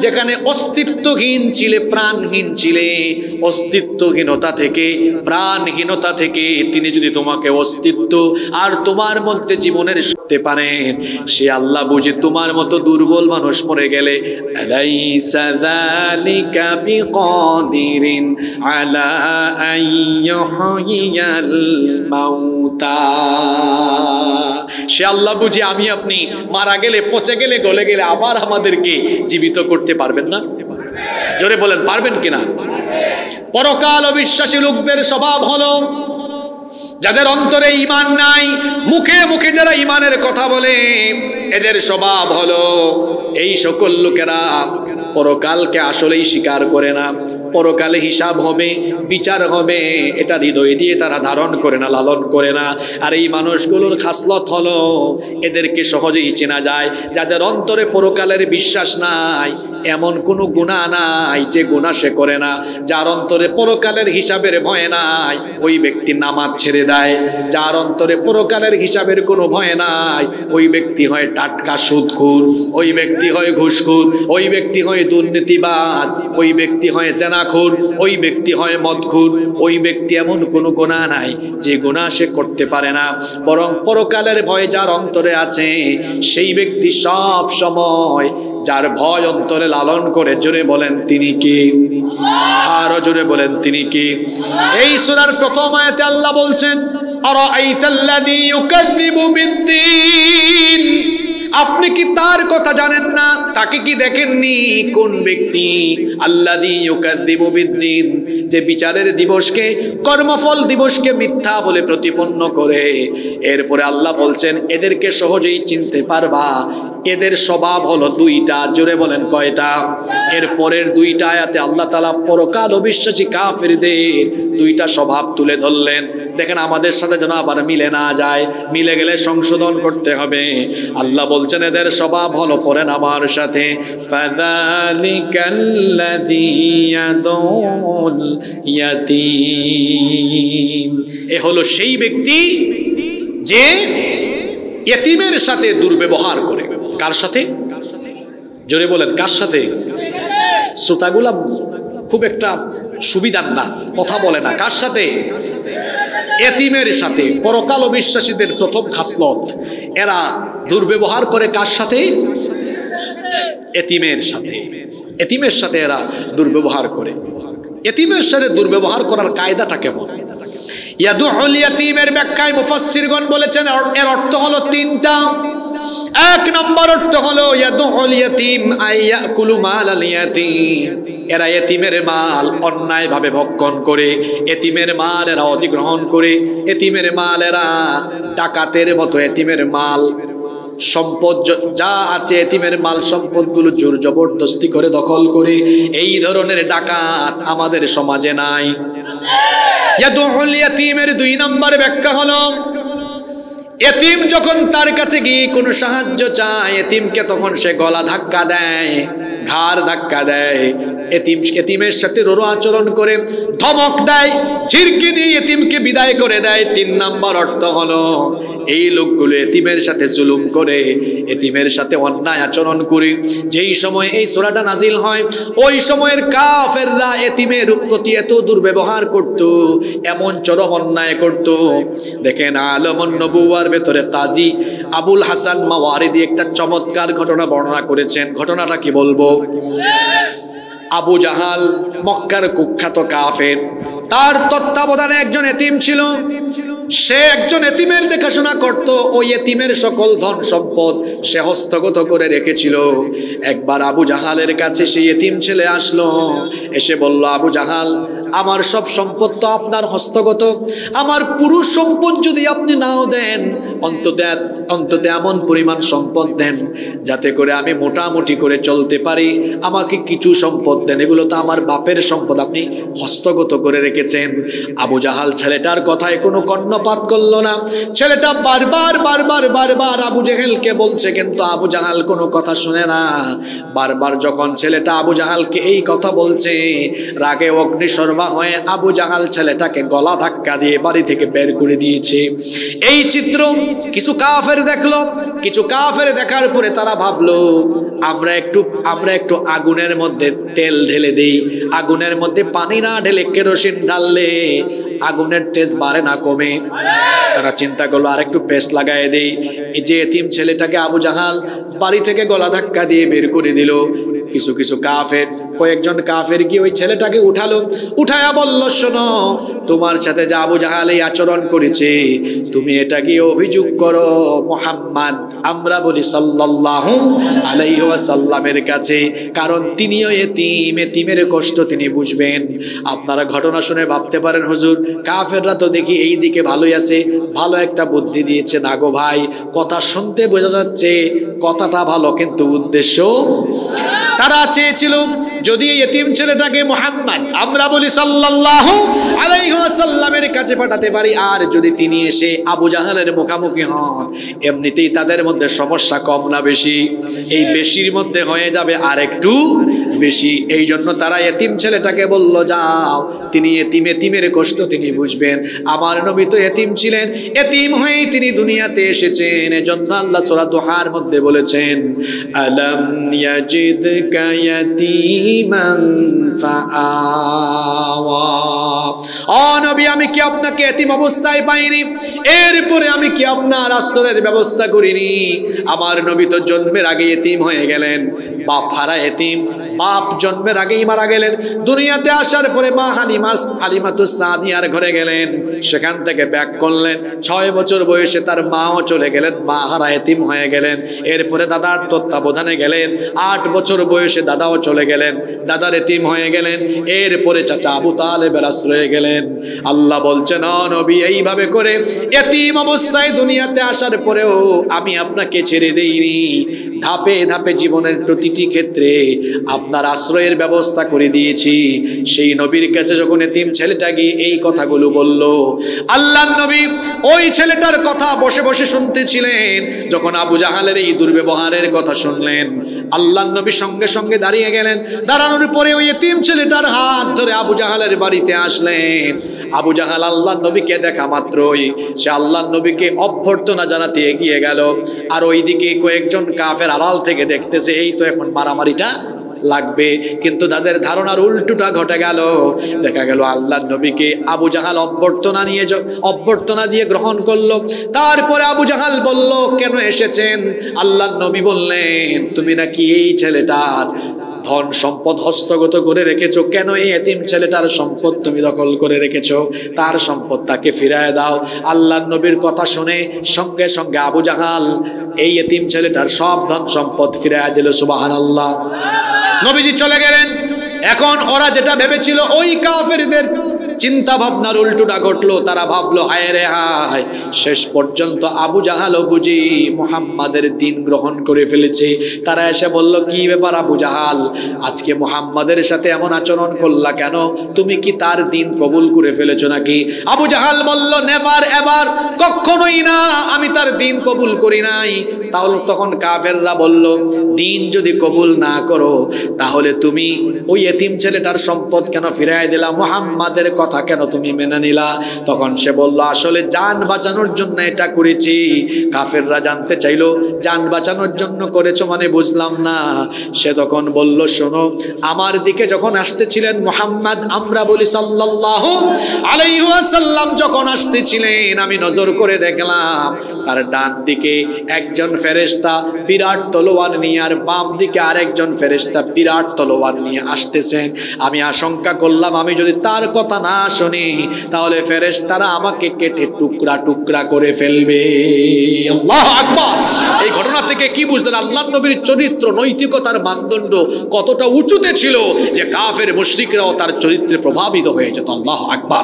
যেখানে অস্তিত্বহীন ছিলে, প্রাণহীন ছিলে, অস্তিত্বহীনতা থেকে, প্রাণহীনতা থেকে তিনি যদি তোমাকে অস্তিত্ব আর তোমার মধ্যে জীবনের করতে পারেন, সে আল্লাহ বুঝে তোমার মতো দুর্বল মানুষ মরে গেলে আলাইসা যালিকা বিকাদিরিন আলা আইয়ুহইয়াল মাউতা, সে আল্লাহ বুঝে আমি আপনি মারা গেলে, পচে গেলে, গলে গেলে আবার আমাদেরকে জীবিত করতে পারবেন না? জোরে বলেন পারবেন কিনা? পরকাল অবিশ্বাসী লোকদের স্বভাব হলো, যাদের অন্তরে ঈমান নাই, মুখে মুখে যারা ঈমানের কথা বলে, এদের স্বভাব হলো এই সকল লোকেরা পরকালকে আসলেই স্বীকার করে না। পরকালে হিসাব হবে, বিচার হবে, এটা হৃদয় দিয়ে তারা ধারণ করে না, লালন করে না। আর এই মানুষগুলোর খাসলত হলো এদেরকে সহজেই চেনা যায়, যাদের অন্তরে পরকালের বিশ্বাস নাই, এমন কোনো গুনাহ নাই যে গুনাহ সে করে না। যার অন্তরে পরকালের হিসাবের ভয় নাই, ওই ব্যক্তি নামাজ ছেড়ে দেয়। যার অন্তরে পরকালের হিসাবের কোনো ভয় নাই, ওই ব্যক্তি হয় টাটকা সুদখোর, ওই ব্যক্তি হয় ঘুষখোর, ওই ব্যক্তি হয় দুর্নীতিবাজ, ওই ব্যক্তি হয় জেনাখোর, ওই ব্যক্তি হয় মদখোর। ওই ব্যক্তি এমন কোনো গুনাহ নাই যে গুনাহ সে করতে পারে না, বরং পরকালের ভয় যার অন্তরে আছে, সেই ব্যক্তি সব সময় যার ভয় অন্তরে লালন করে, জোরে বলেন তিনি কে? আরো জোরে বলেন তিনি কে? এই সূরার প্রথম আয়াতে আল্লাহ বলছেন আরাআইতাল্লাযী ইউকাযযিবু বিদ্দীন, আপনি কি তার কথা জানেন না? তাকে কি দেখেননি? কোন ব্যক্তি? আল্লাযী ইউকাযযিবু বিদ্দীন, যে বিচারের দিবসকে, কর্মফল দিবসকে মিথ্যা বলে প্রতিপন্ন করে। এরপরে আল্লাহ বলছেন এদেরকে সহজেই চিনতে পারবা, এদের স্বভাব হলো 2টা। জোরে বলেন কয়টা? এর পরের 2টা আয়াতে আল্লাহ তাআলা পরকাল অবিশ্বাসী কাফেরদের 2টা স্বভাব তুলে ধরলেন। দেখেন আমাদের সাথে যেন আবার মিলে না যায়, মিলে গেলে সংশোধন করতে হবে। আল্লাহ বলছেন এদের স্বভাব হলো, পড়েন আমার সাথে, ফাযালিকাল্লাযী ইয়াদুল ইয়াতীম, এ হলো সেই ব্যক্তি যে ইতিমের সাথে দুর্ব্যবহার করে। কার সাথে? জোরে বলেন কার সাথে? শ্রোতাগুলা খুব একটা সুবিধার না, কথা বলে না। কার সাথে? এতিমের সাথে। পরকাল অবিশ্বাসীদের প্রথম খাসলত, এরা দুর্ব্যবহার করে কার সাথে? এতিমের সাথে। এতিমের সাথে এরা দুর্ব্যবহার করে। এতিমের সাথে দুর্ব্যবহার করার কায়দাটা কেমন? ইয়াদুল ইয়াতীমের ব্যাখ্যায় মুফাসসিরগণ বলেছেন এর অর্থ হলো 3টা। 1 নম্বর অর্থ হলো ইয়াদুল ইয়াতীম আইয়াকুলু মালাল ইয়াতীম, এরা এতিমের মাল অন্যায়ভাবে ভক্ষণ করে, এতিমের মাল এরা অধিগ্রহণ করে, এতিমের মাল এরা ডাকাতের মতো এতিমের মাল সম্পদ যা আছে, এতিমের মাল সম্পদগুলো জোর জবরদস্তি করে দখল করে। এই ধরনের ডাকাত আমাদের সমাজে নাই। ইয়াদুল ইয়াতীমের 2 নম্বর ব্যাখ্যা হলো, এতিম যখন তার কাছে গিয়ে কোনো সাহায্য চায়, এতিমকে তখন সে গলা ধাক্কা দেয়, ঘাড় ধাক্কা দেয়, এতিমের সাথে রোরো আচরণ করে, ধমক দেয়, ঝিরকি দিয়ে এতিমকে বিদায় করে দেয়। 3 নাম্বার অর্থ হলো এই লোকগুলো এতিমের সাথে জুলুম করে, এতিমের সাথে অন্যায় আচরণ করে। যেই সময় এই সূরাটা নাজিল হয় ওই সময়ের কাফেররা এতিমের প্রতি এত দুর্ব্যবহার করত, এমন চরম অন্যায় করত। দেখেন আলমুন নবুওয়ার ভেতরে কাজী আবুল হাসান মাওয়ারিদি একটা চমৎকার ঘটনা বর্ণনা করেছেন। ঘটনাটা কি বলবো? আবু জাহাল মক্কার কুখ্যাত কাফের, তার তত্ত্বাবধানে একজন এতিম ছিল। সে একজন এতিমের দেখাশোনা করত। ওই এতিমের সকল ধন সম্পদ সে হস্তগত করে রেখেছিল। একবার আবু জাহালের কাছে সেই এতিম ছেলে আসলো, এসে বলল, আবু জাহাল, আমার সব সম্পদ তো আপনার হস্তগত, আমার পুরো সম্পদ যদি আপনি নাও দেন, অন্তত এমন পরিমাণ সম্পদ দেন যাতে করে আমি মোটামুটি করে চলতে পারি, আমাকে কিছু সম্পদ দেন, এগুলো তো আমার বাপের সম্পদ, আপনি হস্তগত করে রেখেছেন। আবু জাহাল ছেলেটার কথায় কোনো কর্ণপাত করলো না। ছেলেটা বারবার আবু জেহেলকে বলছে, কিন্তু আবু জাহাল কোনো কথা শুনে না। বারবার যখন ছেলেটা আবু জাহালকে এই কথা বলছে, রাগে অগ্নিশর্মা হয়ে আবু জাহাল ছেলেটাকে গলা ধাক্কা দিয়ে বাড়ি থেকে বের করে দিয়েছে। এই চিত্র কিছু কাফের দেখলো। কিছু কাফের দেখার পরে তারা ভাবলো, আমরা একটু আগুনের মধ্যে তেল ঢেলে দেই, আগুনের মধ্যে পানি না ঢেলে কেরোসিন ঢাললে আগুনের তেজ বাড়ে না কমে। তারা চিন্তা করলো আর একটু পেস্ট লাগাই দেই। এই যে এতিম ছেলেটাকে আবু জাহাল বাড়ি থেকে গলা ধাক্কা দিয়ে বের করে দিল। কিছু কাফের, কয়েকজন কাফের কি ওই ছেলেটাকে উঠালো, উঠায়া বলল, শোনো, তোমার সাথে যে আবু জাহাল এই আচরণ করেছে, তুমি এটা গিয়ে অভিযোগ করো মুহাম্মদ, আমরা বলি সাল্লাল্লাহু আলাইহি ওয়াসাল্লামের কাছে, কারণ তিনিও এতিম, এতিমের কষ্ট তিনি বুঝবেন। আপনারা ঘটনা শুনে ভাবতে পারেন, হুজুর কাফেররা তো দেখি এই দিকে ভালোই আছে, ভালো একটা বুদ্ধি দিয়েছে না গো ভাই। কথা শুনতে বোঝা যাচ্ছে কথাটা ভালো, কিন্তু উদ্দেশ্য, তারা চেয়েছিল যদি এই এতিম ছেলেটাকে মুহাম্মদ, আমরা বলি সাল্লাল্লাহু আলাইহি ওয়াসাল্লামের কাছে পাঠাতে পারি, আর যদি তিনি এসে আবু জাহালের মুখোমুখি হন, এমনিতেই তাদের মধ্যে সমস্যা কম না বেশি? এই বেশির মধ্যে হয়ে যাবে আর একটু বেশি। এই জন্য তারা এতিম ছেলেটাকে বলল, যাও, তিনি এতিমের কষ্ট তিনি বুঝবেন। আমার নবী তো এতিম ছিলেন, এতিম হয়েই তিনি দুনিয়াতে এসেছেন। এজন্য আল্লাহ সূরা দুহার মধ্যে বলেছেন, আলাম ইয়াজিদকা ইয়াতীমান ফাআওয়া। ও নবী, আমি কি আপনাকে এতিম অবস্থায় পাইনি? এরপরে আমি কি আপনার আশ্রয়ের ব্যবস্থা করিনি? আমার নবী তো জন্মের আগে এতিম হয়ে গেলেন, বাপ হারা এতিম, বাপ জন্মের আগেই মারা গেলেন। দুনিয়াতে আসার পরে মা হালিমাতুস সাদিয়ার ঘরে গেলেন, সেখান থেকে ব্যাক করলেন। 6 বছর বয়সে তার মাও চলে গেলেন, মা হারা এতিম হয়ে গেলেন। এরপরে দাদার তত্ত্বাবধানে গেলেন, 8 বছর বয়সে দাদাও চলে গেলেন, দাদার এতিম হয়ে গেলেন। এরপরে চাচা আবু তালেবের আশ্রয়ে গেলেন। আল্লাহ বলছেন, ও নবী, এইভাবে করে এতিম অবস্থায় দুনিয়াতে আসার পরেও আমি আপনাকে ছেড়ে দেইনি। ধাপে ধাপে জীবনের প্রতিটি ক্ষেত্রে আপনার আশ্রয়ের ব্যবস্থা করে দিয়েছি। সেই নবীর কাছে যখন এতিম ছেলেটা গিয়ে এই কথাগুলো বলল, আল্লাহর নবী ওই ছেলেটার কথা বসে বসে শুনতেছিলেন। যখন আবু জাহালের এই দুর্ব্যবহারের কথা শুনলেন, আল্লাহর নবী সঙ্গে সঙ্গে দাঁড়িয়ে গেলেন। দাঁড়ানোর পরে ওই এতিম ছেলেটার হাত ধরে আবু জাহালের বাড়িতে আসলেন। আবু জাহাল আল্লাহর নবীকে দেখা মাত্রই সে আল্লাহর নবীকে অভ্যর্থনা জানাতে এগিয়ে গেল। আর ওইদিকে কয়েকজন কাফের আড়াল থেকে দেখতেছে, এই তো এখন মারামারিটা লাগবে। কিন্তু তাদের ধারণার উল্টোটা ঘটে গেল। দেখা গেল আল্লাহর নবীকে আবু জাহাল অভ্যর্থনা দিয়ে গ্রহণ করলো। তারপরে আবু জাহাল বলল, কেন এসেছেন? আল্লাহর নবী বললেন, তুমি নাকি এই ছেলেটার ধন সম্পদ হস্তগত করে রেখেছো। কেন এই এতিম ছেলেটার সম্পদ তুমি দখল করে রেখেছো? তার সম্পদ তাকে ফিরায় দাও। আল্লাহর নবীর কথা শুনে সঙ্গে সঙ্গে আবু জাহাল এই এতিম ছেলেটার সব ধন সম্পদ ফিরায় দিল। সুবহানাল্লাহ। নবীজি চলে গেলেন। এখন ওরা যেটা ভেবেছিল, ওই কাফেরদের চিন্তা ভাবনার উল্টোটা ঘটলো। তারা ভাবলো হায় রে হায়, শেষ পর্যন্ত আবু জাহাল বুঝি মুহাম্মাদের দিন গ্রহণ করে ফেলেছে। তারা এসে বলল, কি ব্যাপার আবু জাহাল, আজকে মুহাম্মাদের সাথে এমন আচরণ করলা কেন? তুমি কি তার দিন কবুল করে ফেলেছো নাকি? আবু জাহাল বলল, নেভার এভার, কখনোই না, আমি তার দিন কবুল করি নাই। তাহলে তখন কাফেররা বলল, দিন যদি কবুল না করো তাহলে তুমি ওই এতিম ছেলেটার সম্পদ কেন ফিরাই দিলা? মুহাম্মাদের কথা কেন তুমি মেনে নিলা? তখন সে বলল, আসলে জান বাঁচানোর জন্য এটা করেছি। কাফেররা জানতে চাইলো, জান বাঁচানোর জন্য করেছো মানে বুঝলাম না। সে তখন বলল, শোনো, আমার দিকে যখন আসতেছিলেন মুহাম্মদ, আমরা বলি সাল্লাল্লাহু আলাইহি ওয়াসাল্লাম যখন আসতেছিলেন, আমি নজর করে দেখলাম তার ডান দিকে একজন ফেরেশতা বিরাট তলোয়ার নিয়ে, আর বাম দিকে আরেকজন ফেরেশতা বিরাট তলোয়ার নিয়ে আসতেছেন। আমি আশঙ্কা করলাম আমি যদি তার কথা না শুনি তাহলে ফেরেশতারা আমাকে কেটে টুকরা টুকরা করে ফেলবে। আল্লাহু আকবার। এই ঘটনা থেকে কি বুঝলেন? আল্লাহর নবীর চরিত্র, নৈতিকতার মানদণ্ড কতটা উঁচুতে ছিল যে কাফের মুশরিকরাও তার চরিত্রে প্রভাবিত হয়ে যেত। আল্লাহু আকবার।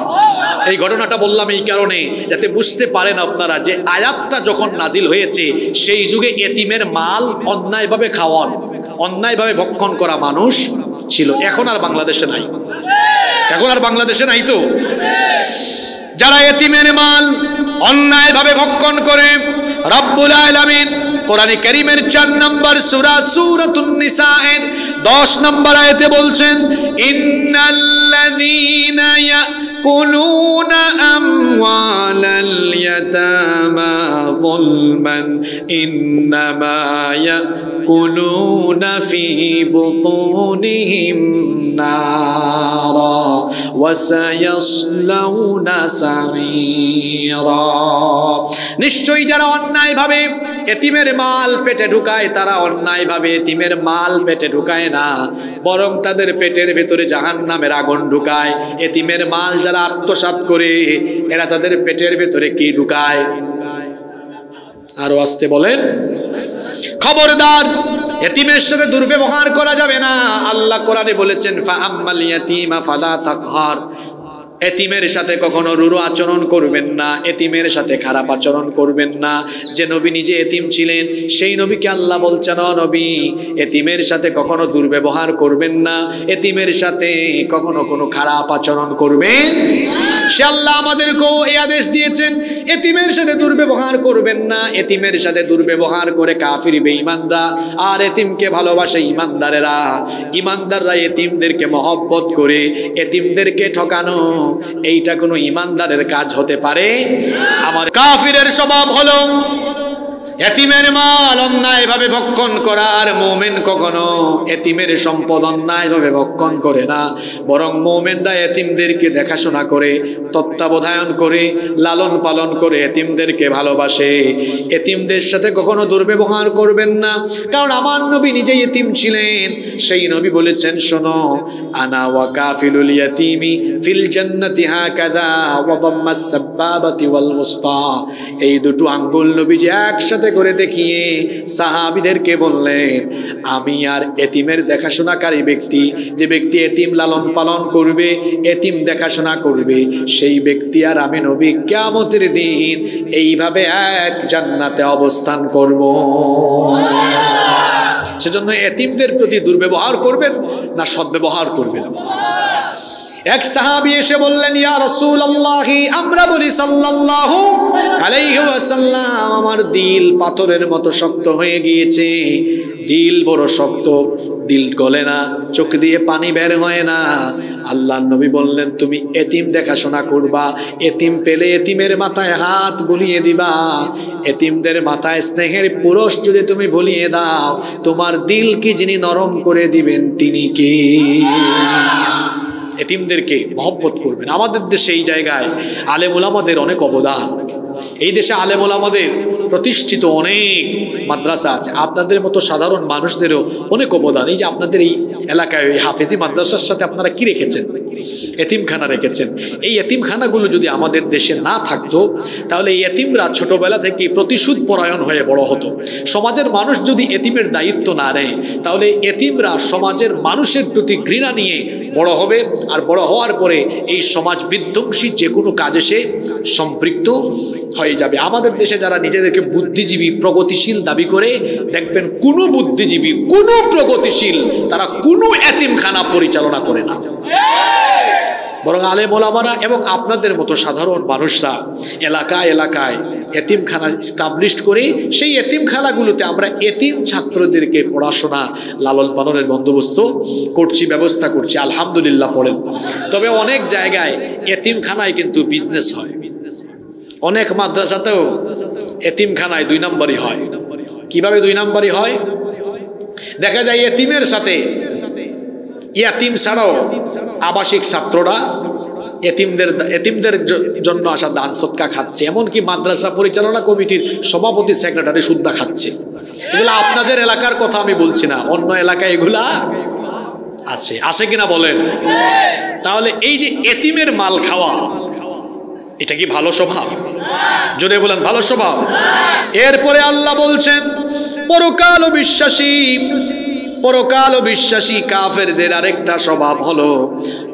এই ঘটনাটা বললাম এই কারণে যাতে বুঝতে পারেন আপনারা যে আয়াতটা যখন নাজিল হয়েছে সেই যুগে এতিমের মাল অন্যায়ভাবে খাওয়ান, অন্যায়ভাবে ভক্ষণ করা মানুষ ছিল। এখন আর বাংলাদেশে নাই, এখন আর বাংলাদেশে নাই। তো যারা এতিমের মাল অন্যায়ভাবে ভক্ষণ করে, রব্বুল আলামিন কোরআনে কারীমের 4 নম্বর সূরা সূরাতুন নিসা এর 10 নম্বর আয়াতে বলছেন, ইন্নাল্লাযীনা ইয়াকুলুনা আমওয়ালাল ইয়াতামা যুলমান ইন্নামা ইয়াকুলুনা ফী বুতুনিহিম নারা ওয়া সায়াসলাউনা সাঈরা। নিশ্চয়ই যারা অন্যায়ভাবে এতিমের মাল পেটে ঢুকায়, তারা অন্যায়ভাবে এতিমের মাল পেটে ঢুকায় না, বরং তাদের পেটের ভেতরে জাহান্নামের আগুন ঢুকায়। এতিমের মাল যারা আত্মসাৎ করে, এরা তাদের পেটের ভেতরে কি ঢুকায়? আরো আসতে বলেন, খবরদার, এতিমের সাথে দুর্ব্যবহার করা যাবে না। আল্লাহ কোরআনে বলেছেন, ফাআম্মাল ইয়াতীমা ফালা তাকহার, এতিমের সাথে কখনো রূঢ় আচরণ করবেন না, এতিমের সাথে খারাপ আচরণ করবেন না। যে নবী নিজে এতিম ছিলেন সেই নবীকে আল্লাহ বলছেন, ও নবী, এতিমের সাথে কখনো দুর্ব্যবহার করবেন না, এতিমের সাথে কখনো কোনো খারাপ আচরণ করবেন। সে আল্লাহ আমাদেরকেও এই আদেশ দিয়েছেন, এতিমের সাথে দুর্ব্যবহার করবেন না। এতিমের সাথে দুর্ব্যবহার করে কাফির বেঈমানরা, আর এতিমকে ভালোবাসে ইমানদারেরা। ইমানদাররা এতিমদেরকে মহব্বত করে, এতিমদেরকে ঠকানো এইটা কোনো ইমানদারের কাজ হতে পারে? আমার কাফিরের স্বভাব হলো এতিমের মাল অন্যায়ভাবে ভক্ষণ করা। আর মুমিন কখনো এতিমের সম্পদ অন্যায়ভাবে ভক্ষণ করে না, বরং মুমিনরা এতিমদেরকে দেখাশোনা করে, তত্ত্বাবধান করে, লালন পালন করে, এতিমদেরকে ভালোবাসে। এতিমদের সাথে কখনো দুর্ব্যবহার করবেন না, কারণ আমার নবী নিজেই এতিম ছিলেন। সেই নবী বলেছেন, শোনো, আনা ওয়া কাফিলুল ইয়াতীমি ফিল জান্নাতি হাকাযা ওয়া দাম্মাস সাব্বাবাতি ওয়াল উসতা। এই দুটো আঙ্গুল নবীজি একসাথে করে দেখিয়ে সাহাবীদেরকে বললেন, আমি আর এতিমের দেখাশোনাকারী ব্যক্তি, যে ব্যক্তি এতিম লালন পালন করবে, এতিম দেখাশোনা করবে, সেই ব্যক্তি আর আমি নবী কিয়ামতের দিন এইভাবে এক জান্নাতে অবস্থান করব। সেজন্য এতিমদের প্রতি দুর্ব্যবহার করবেন না সদ্ব্যবহার করবেন। এক সাহাবী এসে বললেন, ইয়া রাসূলুল্লাহ, আমরা বলি সাল্লাল্লাহু আলাইহি ওয়াসাল্লাম, আমার দিল পাথরের মতো শক্ত হয়ে গিয়েছে। দিল বড় শক্ত, দিল গলে না, চোখ দিয়ে পানি বের হয় না। আল্লাহর নবী বললেন, তুমি এতিম দেখাশোনা করবা, এতিম পেলে এতিমের মাথায় হাত বুলিয়ে দিবা। এতিমদের মাথায় স্নেহের পুরুষ যদি তুমি বুলিয়ে দাও, তোমার দিল কি যিনি নরম করে দিবেন তিনি কি? এতিমদেরকে মহব্বত করবেন। আমাদের দেশে এই জায়গায় আলেম ওলামাদের অনেক অবদান। এই দেশে আলেম ওলামাদের প্রতিষ্ঠিত অনেক মাদ্রাসা আছে, আপনাদের মতো সাধারণ মানুষদেরও অনেক অবদান। এই যে আপনাদের এই এলাকায় এই হাফেজি মাদ্রাসার সাথে আপনারা কি রেখেছেন? এতিমখানা রেখেছেন। এই এতিমখানাগুলো যদি আমাদের দেশে না থাকতো তাহলে এই এতিমরা ছোটবেলা থেকে প্রতিশোধ পরায়ণ হয়ে বড় হতো। সমাজের মানুষ যদি এতিমের দায়িত্ব না নেয় তাহলে এতিমরা সমাজের মানুষের প্রতি ঘৃণা নিয়ে বড় হবে, আর বড় হওয়ার পরে এই সমাজ বিধ্বংসী যে কোনো কাজে সে সম্পৃক্ত হয়ে যাবে। আমাদের দেশে যারা নিজেদেরকে বুদ্ধিজীবী প্রগতিশীল দাবি করে, দেখবেন কোনো বুদ্ধিজীবী কোনো প্রগতিশীল তারা কোনো এতিমখানা পরিচালনা করে না, বরং আলেম ওলামারা এবং আপনাদের মতো সাধারণ মানুষরা এলাকায় এলাকায় এতিমখানা স্টাবলিশ করে সেই এতিমখানাগুলোতে আমরা এতিম ছাত্রদেরকে পড়াশোনা লালন পালনের বন্দোবস্ত করছি, ব্যবস্থা করছি। আলহামদুলিল্লাহ পড়েন। তবে অনেক জায়গায় এতিমখানায় কিন্তু বিজনেস হয়, অনেক মাদ্রাসাতেও এতিমখানায় 2 নম্বরই হয়। কিভাবে 2 নম্বরই হয়? দেখা যায় এতিমের সাথে ইয়াতিম ছাড়াও আবাসিক ছাত্ররা এতিমদের জন্য আসা দান সৎকা খাচ্ছে, এমনকি মাদ্রাসা পরিচালনা কমিটির সভাপতি সেক্রেটারি সুদ্ধা খাচ্ছে। এগুলা আপনাদের এলাকার কথা আমি বলছি না, অন্য এলাকায় এগুলা আছে, আছে কিনা বলেন? তাহলে এই যে এতিমের মাল খাওয়া, এটা কি ভালো স্বভাব? যদি বলেন ভালো স্বভাব। এরপরে আল্লাহ বলছেন পরকাল বিশ্বাসী কাফেরদের আরেকটা স্বভাব হলো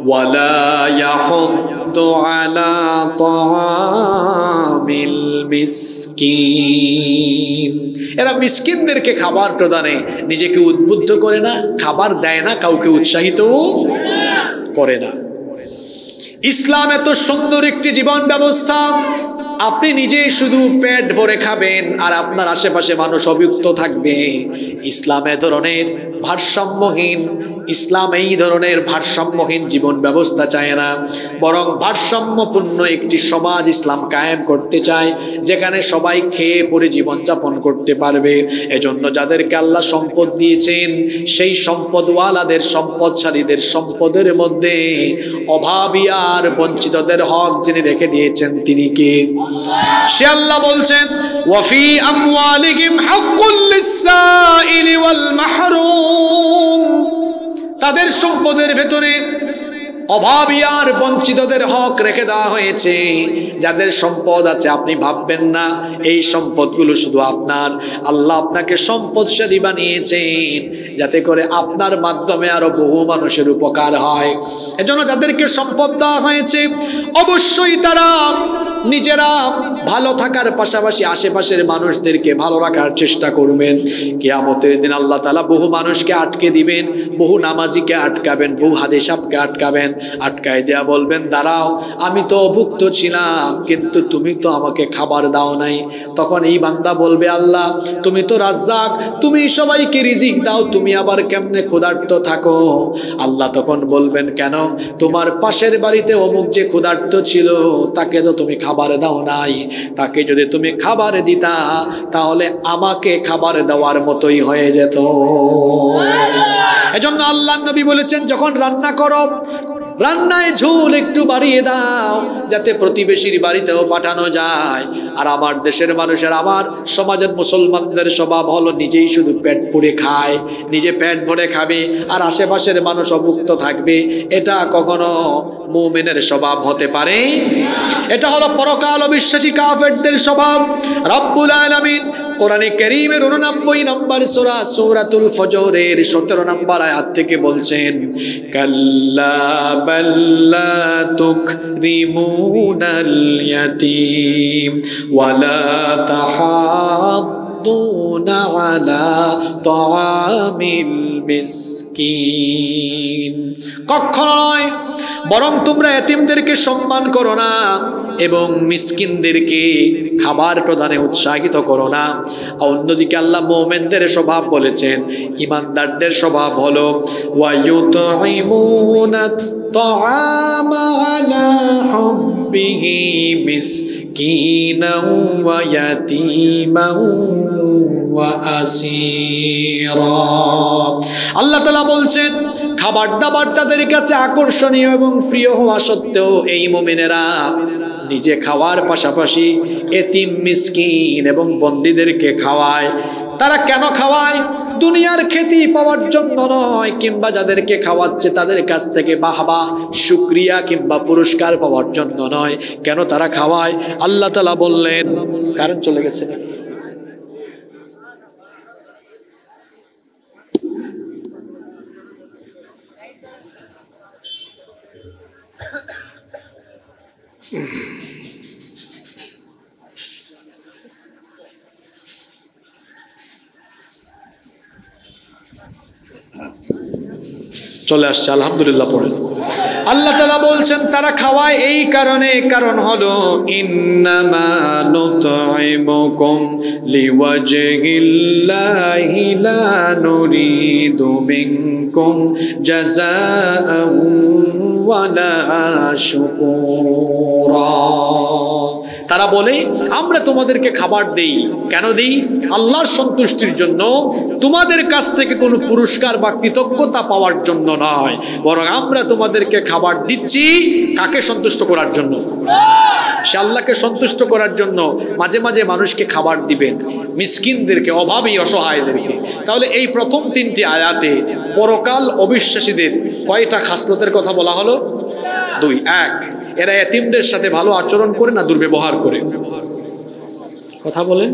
ওয়ালা ইয়াহুদ্দু আলা তাআমিল মিসকিন। এরা মিসকিনদেরকে খাবার প্রদানে নিজেকে উদ্বুদ্ধ করে না, খাবার দেয় না, কাউকে উৎসাহিত করে না। ইসলাম এত সুন্দর একটি জীবন ব্যবস্থা, আপনি নিজেই শুধু পেট ভরে খাবেন আর আপনার আশেপাশে মানুষ অভুক্ত থাকবে। ইসলাম এই ধরনের ভারসাম্যহীন জীবন ব্যবস্থা চায় না, বরং ভারসাম্যপূর্ণ একটি সমাজ ইসলাম কায়েম করতে চায়, যেখানে সবাই খেয়ে পরে জীবনযাপন করতে পারবে। এজন্য যাদেরকে আল্লাহ সম্পদ দিয়েছেন সেই সম্পদওয়ালাদের, সম্পদশালীদের সম্পদের মধ্যে অভাবী আর বঞ্চিতদের হক যিনি রেখে দিয়েছেন তিনি কে? সে আল্লাহ বলছেন ওয়াফি আমওয়ালিহিম হাক্কুল লিস-সাইলি ওয়াল মাহরুম। তাদের সম্পদের ভেতরে অভাবী আর বঞ্চিতদের হক রেখে দেওয়া হয়েছে। যাদের সম্পদ আছে আপনি ভাববেন না এই সম্পদগুলো শুধু আপনার, আল্লাহ আপনাকে সম্পদশালী বানিয়েছেন যাতে করে আপনার মাধ্যমে আরো বহু মানুষের উপকার হয়। এজন্য যাদেরকে সম্পদ দেওয়া হয়েছে অবশ্যই তারা নিজেরা ভালো থাকার পাশাপাশি আশেপাশের মানুষদেরকে ভালো রাখার চেষ্টা করবেন। কিয়ামতের দিন আল্লাহ তাআলা বহু মানুষকে আটকে দিবেন, বহু নামাজিকে আটকাবেন, বহু হাদিসাবকে আটকাবেন। আটকায় দেয়া বলবেন দাঁড়াও, আমি তো অভুক্ত ছিলাম কিন্তু তুমি তো আমাকে খাবার দাও নাই। তখন এই বান্দা বলবে আল্লাহ তুমি তো রাজ্জাক, তুমি সবাইকে রিজিক দাও, তুমি আবার কেমনে ক্ষুধার্ত থাকো? আল্লাহ তখন বলবেন কেন, তোমার পাশের বাড়িতে অমুক যে ক্ষুধার্ত ছিল তাকে তো তুমি খাবার দাও নাই, তাকে যদি তুমি খাবার দিতা তাহলে আমাকে খাবার দেওয়ার মতোই হয়ে যেত। এজন্য আল্লাহর নবী বলেছেন যখন রান্না করো রান্নায় ঝোল একটু বাড়িয়ে দাও যাতে প্রতিবেশীর বাড়িতেও পাঠানো যায়। আর আমার দেশের মানুষের, আমার সমাজের মুসলমানদের স্বভাব হলো নিজেই শুধু পেট পুড়ে খায়, নিজে পেট ভরে খাবে আর আশেপাশের মানুষ অভুক্ত থাকবে। এটা কখনো মুমিনের স্বভাব হতে পারে? এটা হলো পরকাল অবিশ্বাসী কাফেরদের স্বভাব। রব্বুল আলামিন কোরআনে কারীমের 89 নম্বর সূরা সূরাতুল ফজরের 17 নম্বর আয়াত থেকে বলছেন কাল্লা বাল্লা তুকরিমুনাল ইয়াতীম ওয়ালা তাহাদ্দুনা আলা তাআমিল মিসকিন। কখনো নয়, বরং তোমরা এতিমদেরকে সম্মান করো না এবং মিসকিনদেরকে খাবার প্রদানে উৎসাহিত করো না। অন্যদিকে আল্লাহ মুমিনদের স্বভাব বলেছেন, ইমানদারদের স্বভাব হলো ওয়ায়ুতঈমুনাত তাআমা আলা হুব্বিহি মিসকিনাও ওয়া ইয়াতীমাও ওয়া আসীরা। আল্লাহ তাআলা বলছেন খাবার দাবার তাদের কাছে আকর্ষণীয় এবং প্রিয় হওয়া সত্ত্বেও এই মুমিনেরা নিজে খাওয়ার পাশাপাশি এতিম মিসকিন এবং বন্দীদেরকে খাওয়ায়। তারা কেন খাওয়ায়? দুনিয়ার খ্যাতি পাওয়ার জন্য নয়, কিংবা যাদেরকে খাওয়াচ্ছে তাদের কাছ থেকে বাহবা, শুকরিয়া কিংবা পুরস্কার পাওয়ার জন্য নয়। কেন তারা খাওয়ায়? আল্লাহ তাআলা বললেন, কারণ চলে গেছে নাকি? চলে আসছে, আলহামদুলিল্লাহ পড়েন। আল্লাহ তাআলা বলছেন তারা খাওয়ায় এই কারণে, কারণ হলো ইন্নামা নুতঈমুকুম লিওয়াজহিল্লাহি লা নুরিদু মিনকুম জাযাআন ওয়ালা শুকুরা। তারা বলে আমরা তোমাদেরকে খাবার দেই, কেন দেই? আল্লাহর সন্তুষ্টির জন্য, তোমাদের কাছ থেকে কোনো পুরস্কার বা কৃতজ্ঞতা পাওয়ার জন্য নয়, বরং আমরা তোমাদেরকে খাবার দিচ্ছি কাকে সন্তুষ্ট করার জন্য? সে আল্লাহকে সন্তুষ্ট করার জন্য। মাঝে মাঝে মানুষকে খাবার দিবেন, মিসকিনদেরকে, অভাবী অসহায়দেরকে। তাহলে এই প্রথম তিনটি আয়াতে পরকাল অবিশ্বাসীদের কয়টা খাসলতের কথা বলা হলো? 2। 1, এরা এতিমদের সাথে ভালো আচরণ করে না দুর্ব্যবহার করে? কথা বলেন।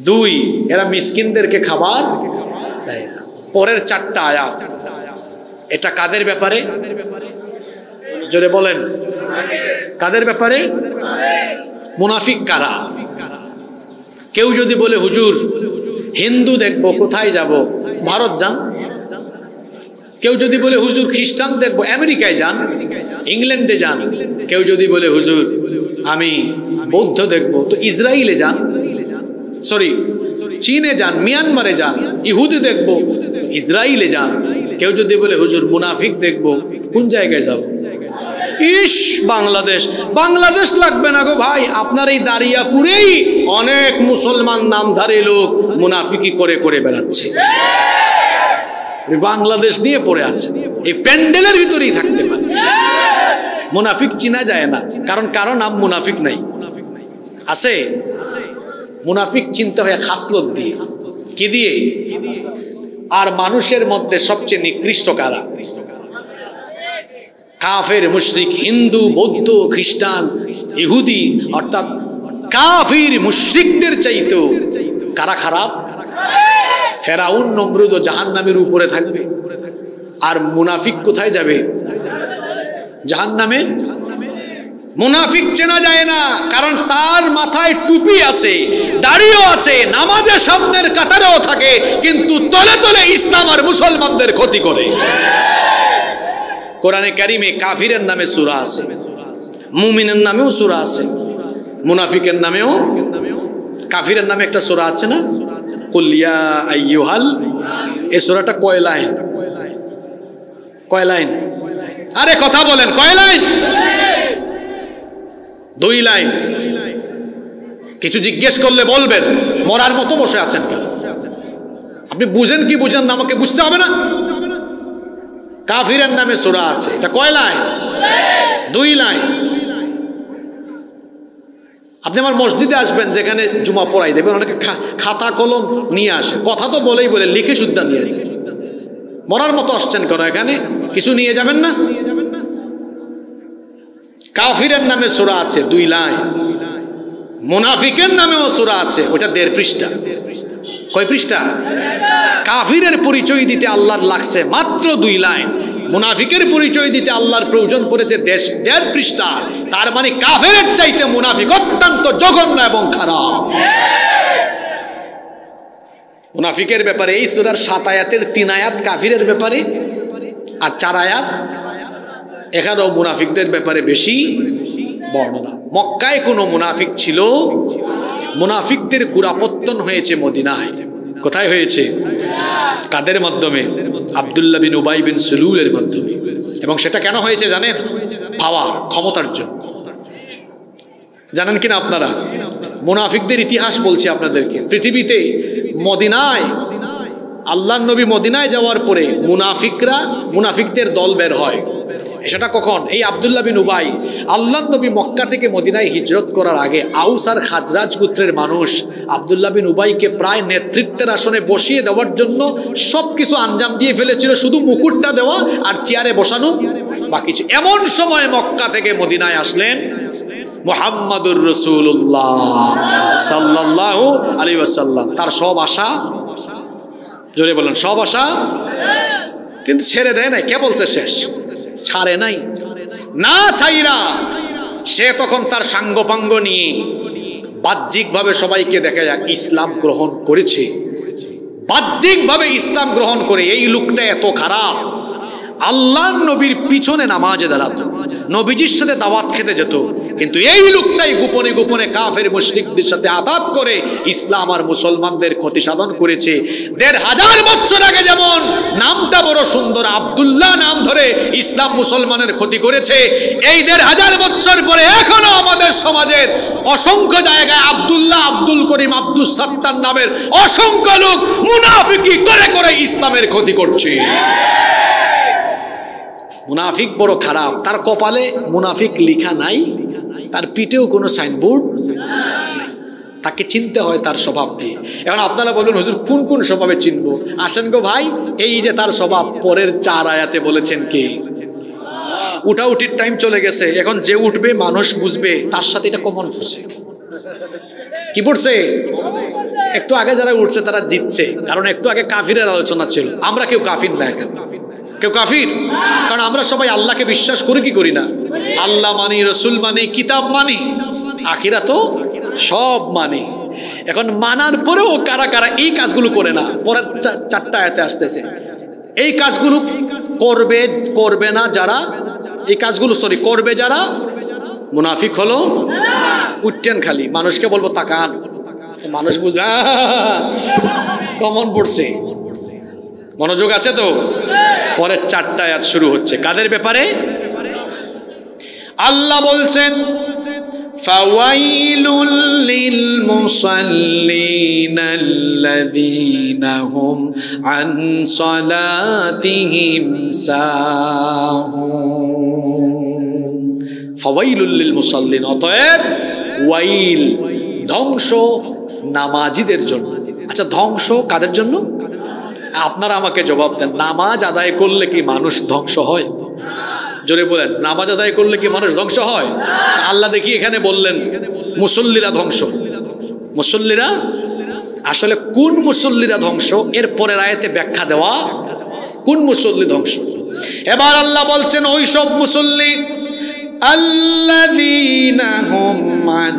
2, এরা মিসকিনদেরকে খাবার দেয় না। পরের 4টা আয়াত এটা কাদের ব্যাপারে? জোরে বলেন, কাদের ব্যাপারে? মুনাফিক কারা? কেউ যদি বলে হুজুর হিন্দু দেখবো, কোথায় যাব? ভারত যান। কেউ যদি বলে হুজুর খ্রিস্টান দেখবো, আমেরিকায় যান, ইংল্যান্ডে যান। কেউ যদি বলে হুজুর আমি বৌদ্ধ দেখবো, তো ইসরায়েলে যান, সরি চীনে যান, মিয়ানমারে যান। ইহুদি দেখবো, ইসরায়েলে যান। কেউ যদি বলে হুজুর মুনাফিক দেখবো, কোন জায়গায় যাব? ইস বাংলাদেশ। বাংলাদেশ লাগবে না গো ভাই, আপনার এই দাঁড়িয়াপুরেই অনেক মুসলমান নামধারী লোক মুনাফিকি করে করে বেড়াচ্ছে। বাংলাদেশ নিয়ে পড়ে আছে, এই প্যান্ডেলের ভিতরেই থাকতে পারে। মুনাফিক চিনা যায় না, কারণ কারো নাম মুনাফিক নাই। আছে মুনাফিক চিনতে হয় খাসলত দিয়ে। কি দিয়ে? আর মানুষের মধ্যে সবচেয়ে নিকৃষ্ট কারা? কাফের, মুশরিক, হিন্দু, বৌদ্ধ, খ্রিস্টান, ইহুদি, অর্থাৎ কাফির মুশরিকদের চাইতেও কারা খারাপ? ফেরাউন, নমরুদ ও জাহান্নামের উপরে থাকবে। আর মুনাফিক কোথায় যাবে? জাহান্নামে। মুনাফিক চেনা যায় না, কারণ তার মাথায় টুপি আছে, দাড়িও আছে, নামাজের সামনের কাতারেও থাকে, কিন্তু তলে তলে ইসলাম আর মুসলমানদের ক্ষতি করে। কোরআনে কারিমে কাফিরের নামে সূরা আছে, মুমিনের নামেও সূরা আছে, মুনাফিকের নামেও, কাফিরের নামে একটা সূরা আছে না? কুল ইয়া আইয়ুহাল। এই সূরাটা কয় লাইন? কয় লাইন? আরে কথা বলেন, কয় লাইন? 2 লাইন। কিছু জিজ্ঞেস করলে বলবেন, মরার মতো বসে আছেন কেন? আপনি বুঝেন কি বুঝেন না আমাকে বুঝতে হবে না? কাফিরের নামে সূরা আছে, এটা কয় লাইন? 2 লাইন। আপনি আমার মসজিদে আসবেন, যেখানে জুমা পড়াই, দেখবেন অনেকে খাতা কলম নিয়ে আসে, কথা তো বলেই বলে, লিখে সুদ্ধা নিয়ে আসে। মরার মতো আসছেন কেন এখানে? কিছু নিয়ে যাবেন না? কাফিরের নামে সূরা আছে 2 লাইন, মুনাফিকের নামেও সূরা আছে, ওটা 1.5 পৃষ্ঠা। কয় পৃষ্ঠা? কাফিরের পরিচয় দিতে আল্লাহর লাগছে মাত্র 2 লাইন, মুনাফিকের পরিচয় দিতে আল্লাহর প্রয়োজন পড়েছে 1.5 পৃষ্ঠা। তার মানে কাফেরের চাইতে মুনাফিক অত্যন্ত জঘন্য এবং খারাপ। মুনাফিকের ব্যাপারে এই সূরার 7 আয়াতের 3 আয়াত কাফিরের ব্যাপারে, আর 4 আয়াত এখানেও মুনাফিকদের ব্যাপারে বেশি বর্ণনা। মক্কায় কোনো মুনাফিক ছিল? মুনাফিকদের গোড়াপত্তন হয়েছে মদিনায়। কোথায় হয়েছে? কাদের মাধ্যমে? আব্দুল্লাহ বিন উবাই বিন সুলুলের মাধ্যমে। এবং সেটা কেন হয়েছে জানেন? পাওয়ার, ক্ষমতার জন্য। জানেন কিনা আপনারা? মুনাফিকদের ইতিহাস বলছি আপনাদেরকে। পৃথিবীতে মদিনায়, আল্লাহর নবী মদিনায় যাওয়ার পরে মুনাফিকদের দল বের হয়। সেটা কখন? এই আব্দুল্লাহ বিন উবাই, আল্লাহর নবী মক্কা থেকে মদিনায় হিজরত করার আগে আউস আর খাজরাজ গোত্রের মানুষ আব্দুল্লাহ বিন উবাইকে প্রায় নেতৃত্বের আসনে বসিয়ে দেওয়ার জন্য সবকিছু আঞ্জাম দিয়ে ফেলেছিল, শুধু মুকুটটা দেওয়া আর চেয়ারে বসানো বাকি ছিল। এমন সময় মক্কা থেকে মদিনায় আসলেন মুহাম্মাদুর রাসূলুল্লাহ সাল্লাল্লাহু আলাইহি ওয়াসাল্লাম। তার সব আশা, জোরে বলেন, সব আশা কিন্তু ছেড়ে দেয় নাই। কে বলছে শেষ? ছাড়ে নাই, না ছাইরা সে তখন তার সাঙ্গপাঙ্গ নিয়ে বাহ্যিকভাবে সবাইকে দেখা যায় ইসলাম গ্রহণ করেছে। বাহ্যিকভাবে ইসলাম গ্রহণ করে এই লোকটা এত খারাপ, আল্লাহর নবীর পিছনে নামাজে দাঁড়াতো, নবীজির সাথে দাওয়াত খেতে যেত, কিন্তু এই লোকটাই গোপনে গোপনে কাফের মুশরিকদের সাথে আঘাত করে ইসলাম আর মুসলমানদের ক্ষতি সাধন করেছে। ১৫০০ বছর আগে যেমন নামটা বড় সুন্দর আব্দুল্লাহ নাম ধরে ইসলাম মুসলমানের ক্ষতি করেছে, এই ১৫০০ বছর পরে এখনো আমাদের সমাজের অসংখ্য জায়গায় আব্দুল্লাহ, আব্দুল করিম, আব্দুল সাত্তার নামের অসংখ্য লোক মুনাফিকি করে করে ইসলামের ক্ষতি করছে। মুনাফিক বড় খারাপ, তার কপালে মুনাফিক লেখা নাই, তার পিঠেও কোনো সাইনবোর্ড নাই, তাকে চিনতে হয় তার স্বভাব দিয়ে। এখন আপনারা বলুন হুজুর কোন কোন স্বভাবে চিনবো? আসেন গো ভাই, এই যে তার স্বভাব পরের 4 আয়াতে বলেছেন কে? উঠাউঠির টাইম চলে গেছে, এখন যে উঠবে মানুষ বুঝবে তার সাথে এটা কমন পড়ছে। কি পড়ছে? একটু আগে যারা উঠছে তারা জিতছে, কারণ একটু আগে কাফিরের আলোচনা ছিল। আমরা কেউ কাফির না, এখন কেউ কাফির, কারণ আমরা সবাই আল্লাহকে বিশ্বাস করি কি করি না? আল্লাহ মানি, রসুল মানি, কিতাব মানি, আখিরা তো সব মানি। এখন মানার পরেও কারা কারা এই কাজগুলো করে না? পরের 4টা আয়াতে আসতেছে। এই কাজগুলো করবে না যারা, এই কাজগুলো করবে যারা মুনাফিক হলো। উঠতেন খালি, মানুষকে বলবো তাকান, মানুষ বুঝবে কমন পড়ছে। মনোযোগ আছে তো? পরের 4টা আয়াত শুরু হচ্ছে কাদের ব্যাপারে? আল্লাহ বলছেন ফাওয়াইলুল লিল মুসাল্লিনা আল্লাযীনা হুম আন সালাতিহিম সাহুন। ফাওয়াইলুল লিল মুসাল্লিন, অতএব ওয়াইল, ধ্বংস নামাজীদের জন্য। আচ্ছা, ধ্বংস কাদের জন্য? আপনারা আমাকে জবাব দেন, নামাজ আদায় করলে কি মানুষ ধ্বংস হয়? জোরে বলেন, নামাজ আদায় করলে কি মানুষ ধ্বংস হয়? আল্লাহ দেখি এখানে বললেন মুসল্লিরা ধ্বংস। মুসল্লিরা আসলে কোন মুসল্লিরা ধ্বংস? এর পরের আয়াতে ব্যাখ্যা দেওয়া কোন মুসল্লি ধ্বংস। এবার আল্লাহ বলছেন ওই সব মুসল্লি আল্লাযীনা হুম আন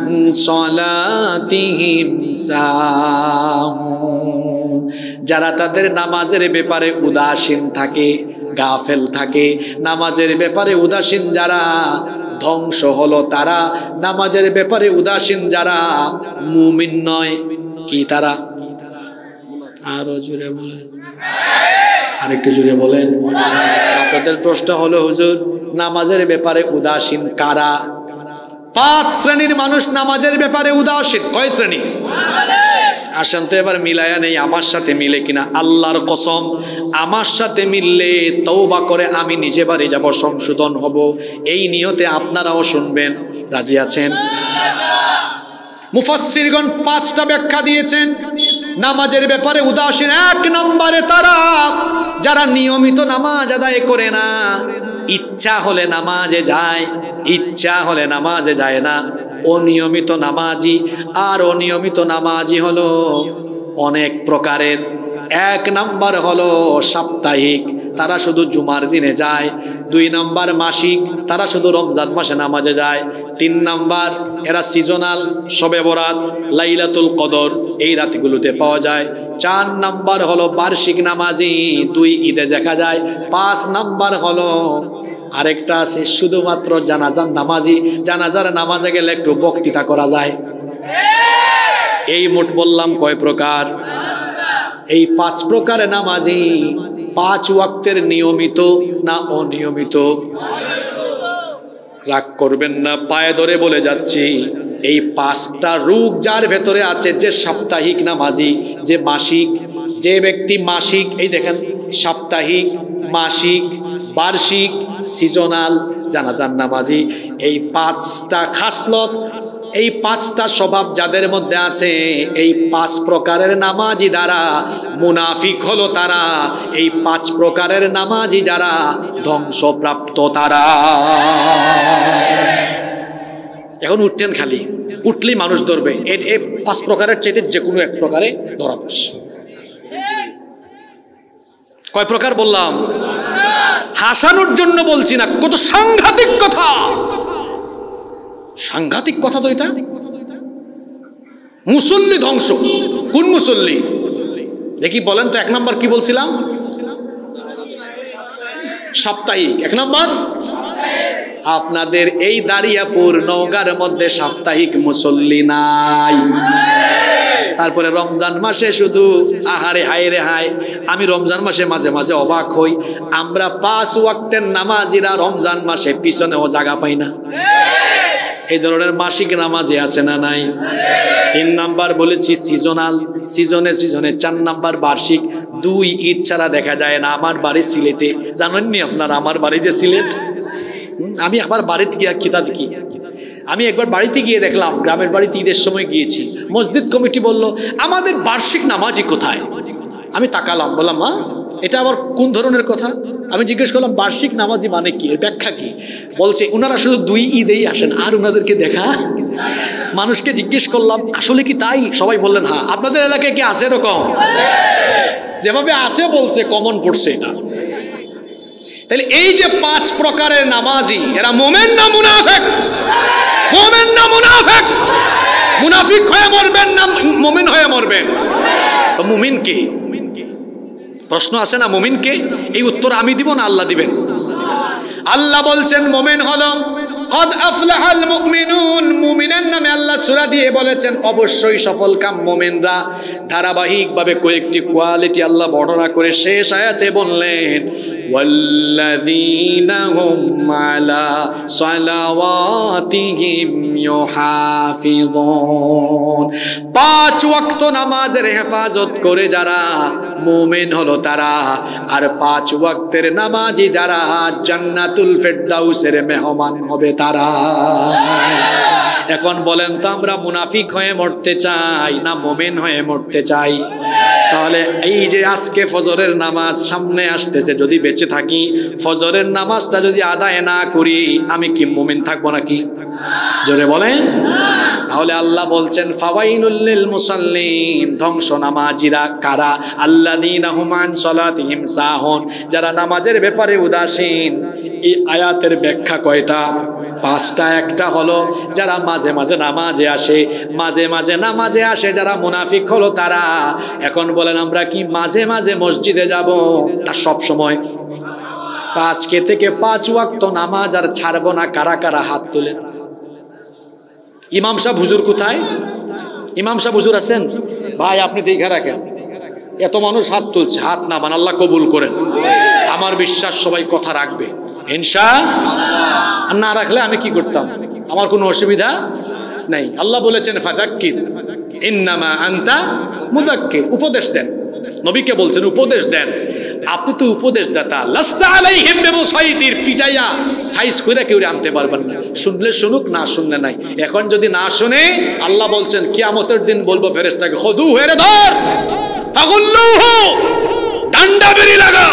সালাতিহিম সাহুন, যারা তাদের নামাজের ব্যাপারে উদাসীন থাকে, গাফেল থাকে। নামাজের ব্যাপারে উদাসীন যারা, ধ্বংস হলো তারা। নামাজের ব্যাপারে উদাসীন যারা মুমিন নয়, কি তারা? আরো জোরে বলেন, আরেকটু জোরে বলেন। আপনাদের প্রশ্ন হলো হুজুর নামাজের ব্যাপারে উদাসীন কারা? 5 শ্রেণীর মানুষ নামাজের ব্যাপারে উদাসীন। কয় শ্রেণী? আসেন তো এবার মিলায়া নেই, আমার সাথে মিলে কিনা। আল্লাহর কসম, আমার সাথে মিললে তওবা করে আমি নিজে বাড়ি যাব, সংশোধন হব, এই নিয়তে আপনারাও শুনবেন। রাজি আছেন? মুফাসসিরগণ 5টা ব্যাখ্যা দিয়েছেন নামাজের ব্যাপারে উদাসীন। 1 নম্বরে তারা যারা নিয়মিত নামাজ আদায় করে না, ইচ্ছা হলে নামাজে যায়, ইচ্ছা হলে নামাজে যায় না। অনিয়মিত নামাজি। আর অনিয়মিত নামাজি হলো অনেক প্রকারের। 1 নাম্বার হলো সাপ্তাহিক, তারা শুধু জুমার দিনে যায়। 2 নাম্বার মাসিক, তারা শুধু রমজান মাসে নামাজে যায়। 3 নাম্বার এরা সিজনাল, শবে বরাত, লাইলাতুল কদর এই রাতগুলোতে পাওয়া যায়। 4 নাম্বার হলো বার্ষিক নামাজি, 2 ঈদে দেখা যায়। 5 নাম্বার হলো আরেকটা আছে শুধুমাত্র জানাজার নামাজি, জানাজার নামাজে গেলে একটু বক্তৃতা করা যায়। এই মোট বললাম কয় প্রকার? এই 5 প্রকারে নামাজি। 5 ওয়াক্তের নিয়মিত না অনিয়মিত? রাগ করবেন না, পায়ে ধরে বলে যাচ্ছি, এই 5টা রূপ যার ভেতরে আছে, যে সাপ্তাহিক নামাজি, যে মাসিক, যে ব্যক্তি মাসিক, এই দেখেন সাপ্তাহিক, মাসিক, বার্ষিক, সিজনাল জানাজার নামাজি। এই 5টা খাসলত, এই 5টা স্বভাব যাদের মধ্যে আছে, এই 5 প্রকারের নামাজি দ্বারা মুনাফিক হলো তারা। এই 5 প্রকারের নামাজি যারা ধ্বংসপ্রাপ্ত তারা। এখন উঠতেন, খালি উঠলেই মানুষ ধরবে। এই 5 প্রকারের চাইতে যে কোনো এক প্রকারে ধরা পড়ছে। কয় প্রকার বললাম? হাসানোর জন্য বলছি না, কত সাংঘাতিক কথা, সাংঘাতিক কথা তো এটা। মুসল্লি ধ্বংস। কোন মুসল্লি দেখি বলেন তো? 1 নাম্বার কি বলছিলাম? সাপ্তাহিক। 1 নাম্বার আপনাদের এই দারিয়াপুর নওগাঁর মধ্যে সাপ্তাহিক মুসল্লি নাই। তারপরে রমজান মাসে শুধু আহারে হায় রে হায়। আমি রমজান মাসে মাঝে মাঝে অবাক হই, আমরা 5 ওয়াক্তের নামাজিরা রমজান মাসে পিছনেও জায়গা পাই না। এই ধরনের মাসিক নামাজে আছে না নাই? 3 নাম্বার বলেছি সিজনাল, সিজনে সিজনে। 4 নাম্বার বার্ষিক। 2 ঈদ ছাড়া দেখা যায় না। আমার বাড়ি সিলেটে, জানেননি আপনারা আমার বাড়ি যে সিলেট। আমি একবার বাড়িতে গিয়ে কিতা দেখি, আমি একবার বাড়িতে গিয়ে দেখলাম, গ্রামের বাড়িতে ঈদের সময় গিয়েছি, মসজিদ কমিটি বলল আমাদের বার্ষিক নামাজি কোথায়। আমি তাকালাম, বললাম মা এটা আবার কোন ধরনের কথা? আমি জিজ্ঞেস করলাম বার্ষিক নামাজি মানে কি, এর ব্যাখ্যা কি? বলছে ওনারা শুধু 2 ঈদেই আসেন, আর ওনাদেরকে দেখা। মানুষকে জিজ্ঞেস করলাম আসলে কি তাই? সবাই বললেন হ্যাঁ। আপনাদের এলাকায় কি আছে এরকম? যেভাবে আছে বলছে, কমন পড়ছে এটা। তাহলে এই যে 5 প্রকারের নামাজি, এরা মোমেন না মুনাফিক? মোমেন না মুনাফিক? মুনাফিক হয়ে মরবেন না মোমেন হয়ে মরবেন? তো মুমিন কে? প্রশ্ন আছে না, মুমিন কে? এই উত্তর আমি দিব না আল্লাহ দিবেন? আল্লাহ বলছেন মোমেন হলো কদ আফলাহাল মুমিনুন। মুমিনের নামে আল্লাহ সূরা দিয়ে বলেছেন অবশ্যই সফলকাম মুমিনরা। ধারাবাহিকভাবে কয়েকটি কোয়ালিটি আল্লাহ বর্ণনা করে শেষ আয়াতে বললেন ওয়াল্লাযীনা হুম আলা সালাওয়াতিহিম ইউহাফিযুন। 5 ওয়াক্ত নামাজের হেফাজত করে যারা, মুমিন হলো তারা। আর 5 ওয়াক্তের নামাজি যারা, জান্নাতুল ফেরদাউসের মেহমান হবে তারা। এখন বলেন তো আমরা মুনাফিক হয়ে মরতে চাই না মুমিন হয়ে মরতে চাই? তাহলে এই যে আজকে ফজরের নামাজ সামনে আসতেছে, যদি বেঁচে থাকি ফজরের নামাজটা যদি আদায় না করি, আমি কি মুমিন থাকবো নাকি? জোরে বলেন। তাহলে আল্লাহ বলছেন ফাওয়াইলুল লিল মুসাল্লিন। ধ্বংস নামাজিরা কারা? আল্লাযীনা হুম আন সালাতিহিম সাহুন। যারা নামাজের ব্যাপারে উদাসীন। এই আয়াতের ব্যাখ্যা কয়টা? 5টা। একটা হলো যারা মাঝে মাঝে নামাজে আসে, মাঝে মাঝে নামাজে আসে যারা, মুনাফিক হলো তারা। এখন বলেন আমরা কি মাঝে মাঝে মসজিদে যাব না সব সময়? আজকে থেকে 5 ওয়াক্ত নামাজ আর ছাড়বো না। কারা কারা হাত তোলেন? ইমাম সাহেব হুজুর কোথায়? ইমাম সাহেব হুজুর আছেন? ভাই আপনি দেখা রাখেন, এত মানুষ হাত তুলছে, হাত নামান, আল্লাহ কবুল করেন। আমার বিশ্বাস সবাই কথা রাখবে ইনশাআল্লাহ। না রাখলে আমি কি করতাম? আমার কোনো অসুবিধা নাই। আল্লাহ বলেছেন ফাযাক্কির ইন্নামা আনতা মুযাক্কির। উপদেশ দেন, নবীকে বলছেন উপদেশ দেন। আপনি তো উপদেশ দাতা। লাস্তা আলাইহিম বিমুসাইতির। পিটাইয়া সাইজ করে কেউ আনতে পারবেন না। শুনলে শুনুক, না শুনলে নাই। এখন যদি না শুনে, আল্লাহ বলছেন কিয়ামতের দিন বলবো ফেরেশতাকে খুদু হেরে ধর ফাগুল্লুহু, ডান্ডা বেরি লাগা,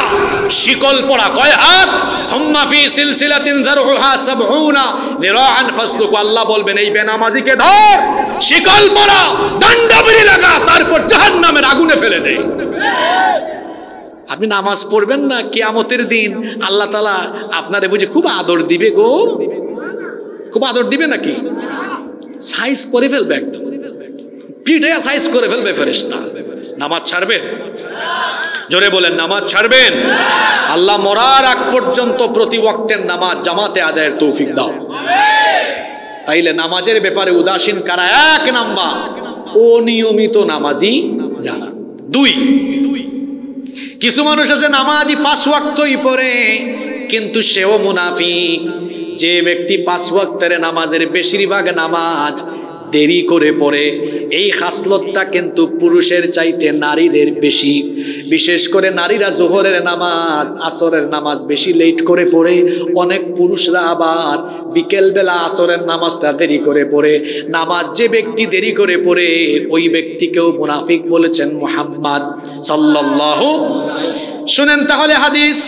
শিকল পরা। কয় হাত? থুম্মা ফি সিলসিলাতিন যারউহা ৭০ যিরাআন ফাসলুক। আল্লাহ বলবেন এই বেনামাজিকে ধর, শিকল পরা, ডান্ডা বেরি লাগা, তারপর জাহান্নামের আগুনে ফেলে দে। আপনি নামাজ পড়বেন না, কিয়ামতের দিন আল্লাহ তাআলা আপনারে বুঝে খুব আদর দিবে গো। খুব আদর দিবে নাকি? সাইজ করে ফেলবে, একদম পিঠে সাইজ করে ফেলবে ফেরেশতা। নামাজ ছাড়বেন? জোরে বলেন, নামাজ ছাড়বেন? আল্লাহ মরার আগ পর্যন্ত প্রতি ওয়াক্তের নামাজ জামাতে আদায়ের তৌফিক দাও। তাইলে নামাজের ব্যাপারে উদাসীন কারা? 1 নাম্বার অনিয়মিত নামাজি যারা। 2, কিছু মানুষ আছে নামাজি 5 ওয়াক্তই পড়ে, কিন্তু সেও মুনাফিক। যে ব্যক্তি 5 ওয়াক্তের নামাজের বেশিরভাগ নামাজ দেরি করে পড়ে, এই খাসলতটা কিন্তু পুরুষের চাইতে নারীদের বেশি। বিশেষ করে নারীরা জোহরের নামাজ, আসরের নামাজ বেশি লেট করে পড়ে। অনেক পুরুষরা আবার বিকেলবেলা আসরের নামাজটা দেরি করে পড়ে। নামাজ যে ব্যক্তি দেরি করে পড়ে ওই ব্যক্তিকেও মুনাফিক বলেছেন মুহাম্মদ সাল্লাল্লাহু। শুনেন তাহলে হাদিস,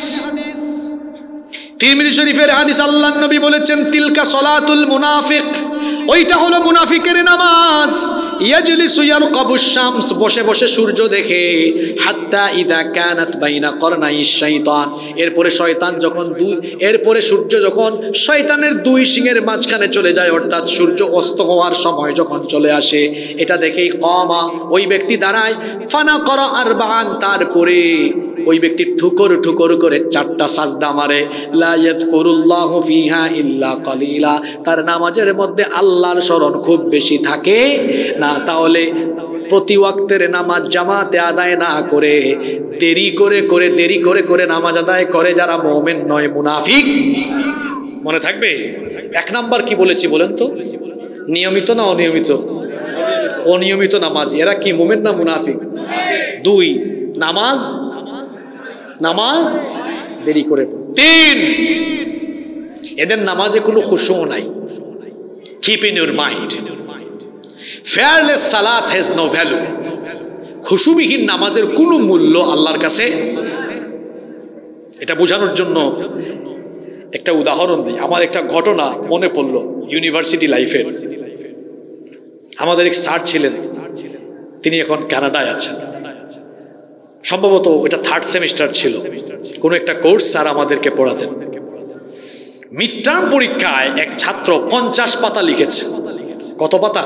তিরমিজি শরীফের হাদিস, আল্লাহর নবী বলেছেন তিলকা সলাতুল মুনাফিক, ওইটা হলো মুনাফিকের নামাজ। ইয়াজলিসু ইয়ারকাবুশ শামস, বসে বসে সূর্য দেখে, হাত্তা ইদা কানাত বাইনা করনাইশ শাইতান, এরপরে শয়তান যখন এরপরে সূর্য যখন শয়তানের দুই শিংয়ের মাঝখানে চলে যায়, অর্থাৎ সূর্য অস্ত হওয়ার সময় যখন চলে আসে, এটা দেখেই কমা, ওই ব্যক্তি দাঁড়ায়, ফানা করা আরবান, তারপরে ওই ব্যক্তি ঠুকর ঠুকর করে 4টা সাজদা মারে। লা ইয়াযকুরুল্লাহু ফিহা ইল্লা কালিলা, তার নামাজের মধ্যে আল্লাহর স্মরণ খুব বেশি থাকে না। তাহলে প্রতি ওয়াক্তের নামাজ জামাতে আদায় না করে দেরি করে নামাজ আদায় করে যারা মুমিন নয়, মুনাফিক। মনে থাকবে 1 নাম্বার কি বলেছি বলেন তো? নিয়মিত না অনিয়মিত? অনিয়মিত নামাজি, এরা কি মুমিন না মুনাফিক? 2 নামাজ দেরি করে। 3 এদের নামাজে কোনো খুশু নাই। Keep in your mind, fearless সালাত হ্যাজ নো ভ্যালু। খুশুবিহীন নামাজের কোনো মূল্য আল্লাহর কাছে। এটা বোঝানোর জন্য একটা উদাহরণ দিই। আমার একটা ঘটনা মনে পড়লো ইউনিভার্সিটি লাইফের। আমাদের এক স্যার ছিলেন, তিনি এখন কানাডায় আছেন। সম্ভবত এটা 3rd সেমিস্টার ছিল, কোনো একটা কোর্স স্যার আমাদেরকে পড়াতেন। মিড টার্ম পরীক্ষায় এক ছাত্র 50 পাতা লিখেছে। কত পাতা?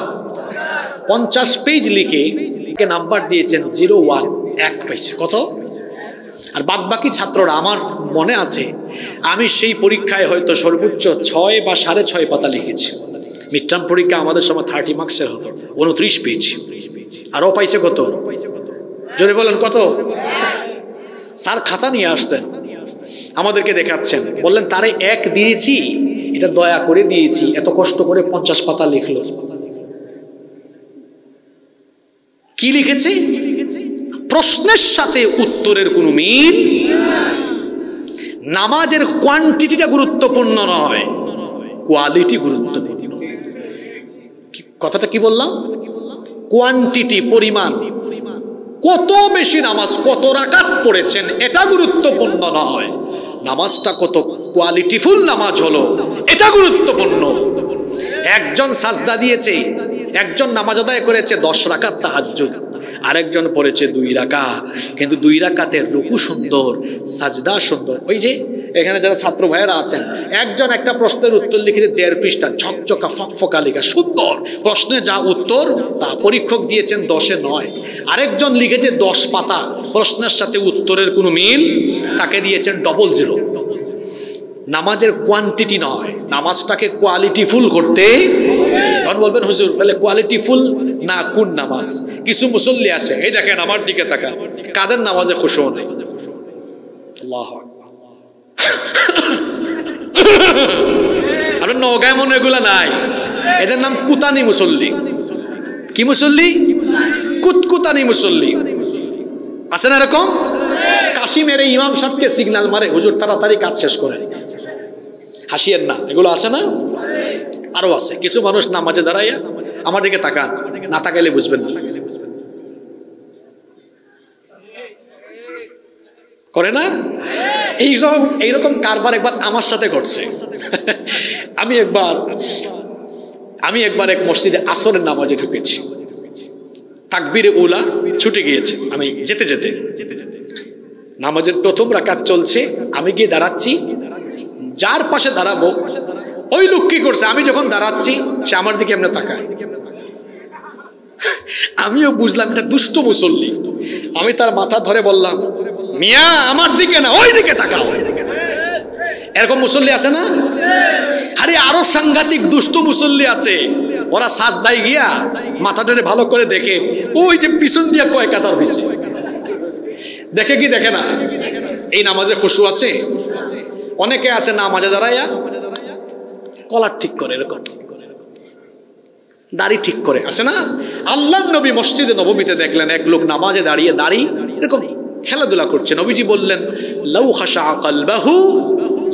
50 পেজ লিখে নাম্বার দিয়েছেন 01, 1 পাইছে। কত? আর বাকি ছাত্ররা, আমার মনে আছে আমি সেই পরীক্ষায় হয়তো সর্বোচ্চ 6 বা 6.5 পাতা লিখেছি। মিড টার্ম পরীক্ষা আমাদের সময় 30 মার্কসের হতো, 29 পেজ। আর ও পাইছে কত? জোরে বলেন কত? স্যার খাতা নিয়ে আসতেন, আমাদেরকে দেখাচ্ছেন, বললেন তারে 1 দিয়েছি, এটা দয়া করে দিয়েছি, এত কষ্ট করে 50 পাতা লিখলো। কি লিখেছে? প্রশ্নের সাথে উত্তরের কোনো মিল। নামাজের কোয়ান্টিটিটা গুরুত্বপূর্ণ নয়, কোয়ালিটি গুরুত্বপূর্ণ। কথাটা কি বললাম? কোয়ান্টিটি, পরিমাণ। কত বেশি নামাজ, কত রাকাত পড়েছেন, এটা গুরুত্বপূর্ণ নয়। নামাজটা কত কোয়ালিটিফুল নামাজ হলো, এটা গুরুত্বপূর্ণ। একজন সাজদা দিয়েছে, একজন নামাজ আদায় করেছে 10 রাকাত তাহাজ্জুদ, আরেকজন পড়েছে 2 রাকাত, কিন্তু 2 রাকাতের রুকু সুন্দর, সাজদা সুন্দর। ওই যে এখানে যারা ছাত্র ভাইয়েরা আছেন, একজন একটা প্রশ্নের উত্তর লিখেছে 1.5 পৃষ্ঠা, ঝকঝকা ফকফকা লেখা, সুন্দর প্রশ্নে যা উত্তর তা পরীক্ষক দিয়েছেন 10-এ 9। আরেকজন লিখেছে 10 পাতা, প্রশ্নের সাথে উত্তরের কোনো মিল, তাকে দিয়েছেন 00। নামাজের কোয়ান্টিটি নয়, নামাজটাকে কোয়ালিটিফুল করতে। এখন বলবেন হুজুর তাহলে কোয়ালিটিফুল না কোন নামাজ? কিছু মুসল্লি আছে, এই দেখেন আমার দিকে তাকান, কাদের নামাজে খুশু নেই। আল্লাহু আকবার। আপনার নওগাঁয় মনে এগুলা নাই, এদের নাম কুতানি মুসল্লি। কি মুসল্লি? কুতকুতানি মুসল্লি। আছে না এরকম? কাশি মেরে ইমাম সাহেবকে সিগন্যাল মারে, হুজুর তাড়াতাড়ি কাজ শেষ করেন। হাসিয়েন না, এগুলো আছে না? আরো আছে কিছু মানুষ নামাজে দাঁড়াইয়া আমার দিকে তাকান, না তাকাইলে বুঝবেন না। করে না? এইরকম কারবার একবার আমার সাথে ঘটছে। আমি একবার এক মসজিদে আসরের নামাজে ঢুকেছি, তাকবীরে উলা ছুটে গিয়েছে। আমি যেতে যেতে নামাজের 1ম রাকাত চলছে, আমি গিয়ে দাঁড়াচ্ছি, যার পাশে দাঁড়াবো ওই লোক কি করছে, আমি যখন দাঁড়াচ্ছি সে আমার দিকে এমনি তাকায়। আমিও বুঝলাম এটা দুষ্ট মুসল্লি। আমি তার মাথা ধরে বললাম, মিয়া আমার দিকে না ওই দিকে তাকাও। এরকম মুসল্লি আছে না? আরে আরো সাংঘাতিক দুষ্ট মুসল্লি আছে, ওরা সাজদায় গিয়া মাথাটারে ভালো করে দেখে, ওই যে পিছন দিয়া কয় কাতার হয়েছে, দেখে কি দেখে না? এই নামাজে খুশু আছে? অনেকে আছে নামাজে দাঁড়াইয়া কলার ঠিক করে এরকম, দাড়ি ঠিক করে আসে না। আল্লাহর নবী মসজিদে নববীতে দেখলেন এক লোক নামাজে দাঁড়িয়ে দাড়ি এরকম খেলাধুলা করছে। নবীজি বললেন লাউ খাশা কলবাহু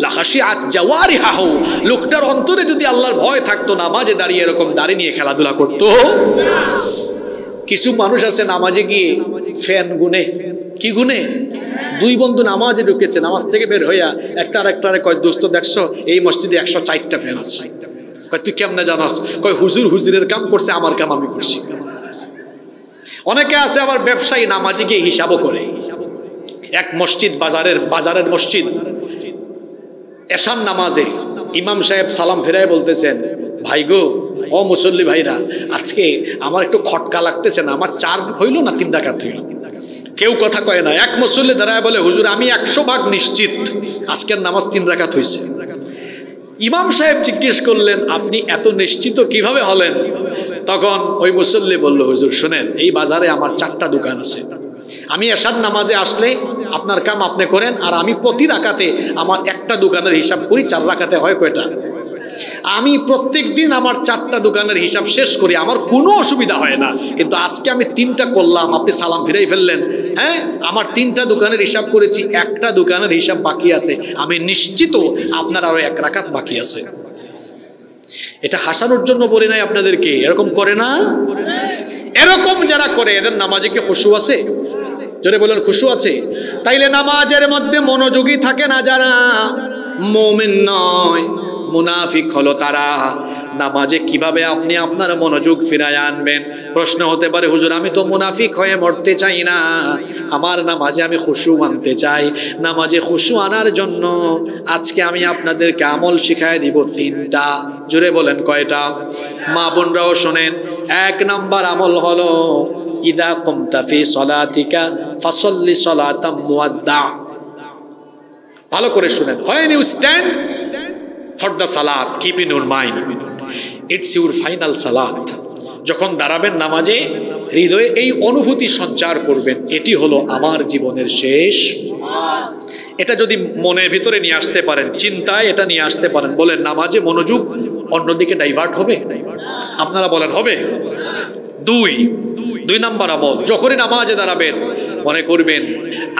লা খাশিআত জাওয়ারিহাহু, লোকটার অন্তরে যদি আল্লাহর ভয় থাকতো নামাজে দাঁড়িয়ে এরকম দাড়ি নিয়ে খেলাধুলা করতো। কিছু মানুষ আছে নামাজে গিয়ে ফ্যান গুনে, কি গুনে? দুই বন্ধু নামাজে ঢুকেছে, নামাজ থেকে বের হইয়া একটা আর একটা কয় দোস্ত দেখছো এই মসজিদে 104টা ফ্যান আছে। কয় তুই কেমনে জানাস? কয় হুজুর হুজুরের কাম করছে, আমার কাম আমি করছি। অনেকে আছে আবার ব্যবসায়ী নামাজে গিয়ে হিসাবও করে। এক মসজিদ বাজারের মসজিদ, এশার নামাজে ইমাম সাহেব সালাম ফেরায় বলতেছেন ভাই গো ও মুসল্লি ভাইরা, আজকে আমার একটু খটকা লাগতেছে না, আমার 4 হইল না 3 রাকাত হইল। কেউ কথা কয় না। এক মুসল্লি দাঁড়ায় বলে হুজুর আমি 100% নিশ্চিত আজকের নামাজ 3 রাকাত হয়েছে। ইমাম সাহেব জিজ্ঞেস করলেন আপনি এত নিশ্চিত কিভাবে হলেন? তখন ওই মুসল্লি বলল হুজুর শুনেন, এই বাজারে আমার 4টা দোকান আছে, আমি এশার নামাজে আসলে আপনার কাম আপনি করেন, আর আমি প্রতি রাকাতে আমার একটা দোকানের হিসাব করি, 4 রাকাতে হয় কয়টা? আমি প্রত্যেক দিন আমার 4টা দোকানের হিসাব শেষ করি, আমার কোনো অসুবিধা হয় না। কিন্তু আজকে আমি 3টা করলাম, আপনি সালাম ফিরাই ফেললেন। হ্যাঁ, আমার 3টা দোকানের হিসাব করেছি, একটা দোকানের হিসাব বাকি আছে, আমি নিশ্চিত আপনার আরো 1 রাকাত বাকি আছে। এটা হাসানোর জন্য বলি নাই আপনাদেরকে, এরকম করে না? এরকম যারা করে এদের নামাজে কি খুশু আছে? জোরে বলেন খুশু আছে? তাইলে নামাজের মধ্যে মনোযোগী থাকে না যারা, মুমিন নয়, মুনাফিক হলো তারা। নামাজে কিভাবে আপনি আপনার মনোযোগ ফিরায় আনবেন? প্রশ্ন হতে পারে হুজুর আমি তো মুনাফিক হয়ে মরতে চাই না, আমার নামাজে আমি খুশু আনতে চাই। নামাজে খুশু আনার জন্য আজকে আমি আপনাদেরকে আমল শিখায় দিব 3টা। জোরে বলেন কয়টা? মা বোনরাও শোনেন। 1 নাম্বার আমল হলো ইদা কুমতা ফি সলাতিকা ফাসাল্লি সালাতাম মুয়াদ্দা। ভালো করে শুনেন। When you stand for the salat, keep in your mind it's your final salat. যখন দাঁড়াবেন নামাজে হৃদয়ে এই অনুভূতি সঞ্চার করবেন এটি হলো আমার জীবনের শেষ। এটা যদি মনের ভিতরে নিয়ে আসতে পারেন, চিন্তায় এটা নিয়ে আসতে পারেন, বলেন নামাজে মনোযোগ অন্যদিকে ডাইভার্ট হবে? আপনারা বলেন হবে? 2 নাম্বার আমল, যখনই নামাজে দাঁড়াবেন মনে করবেন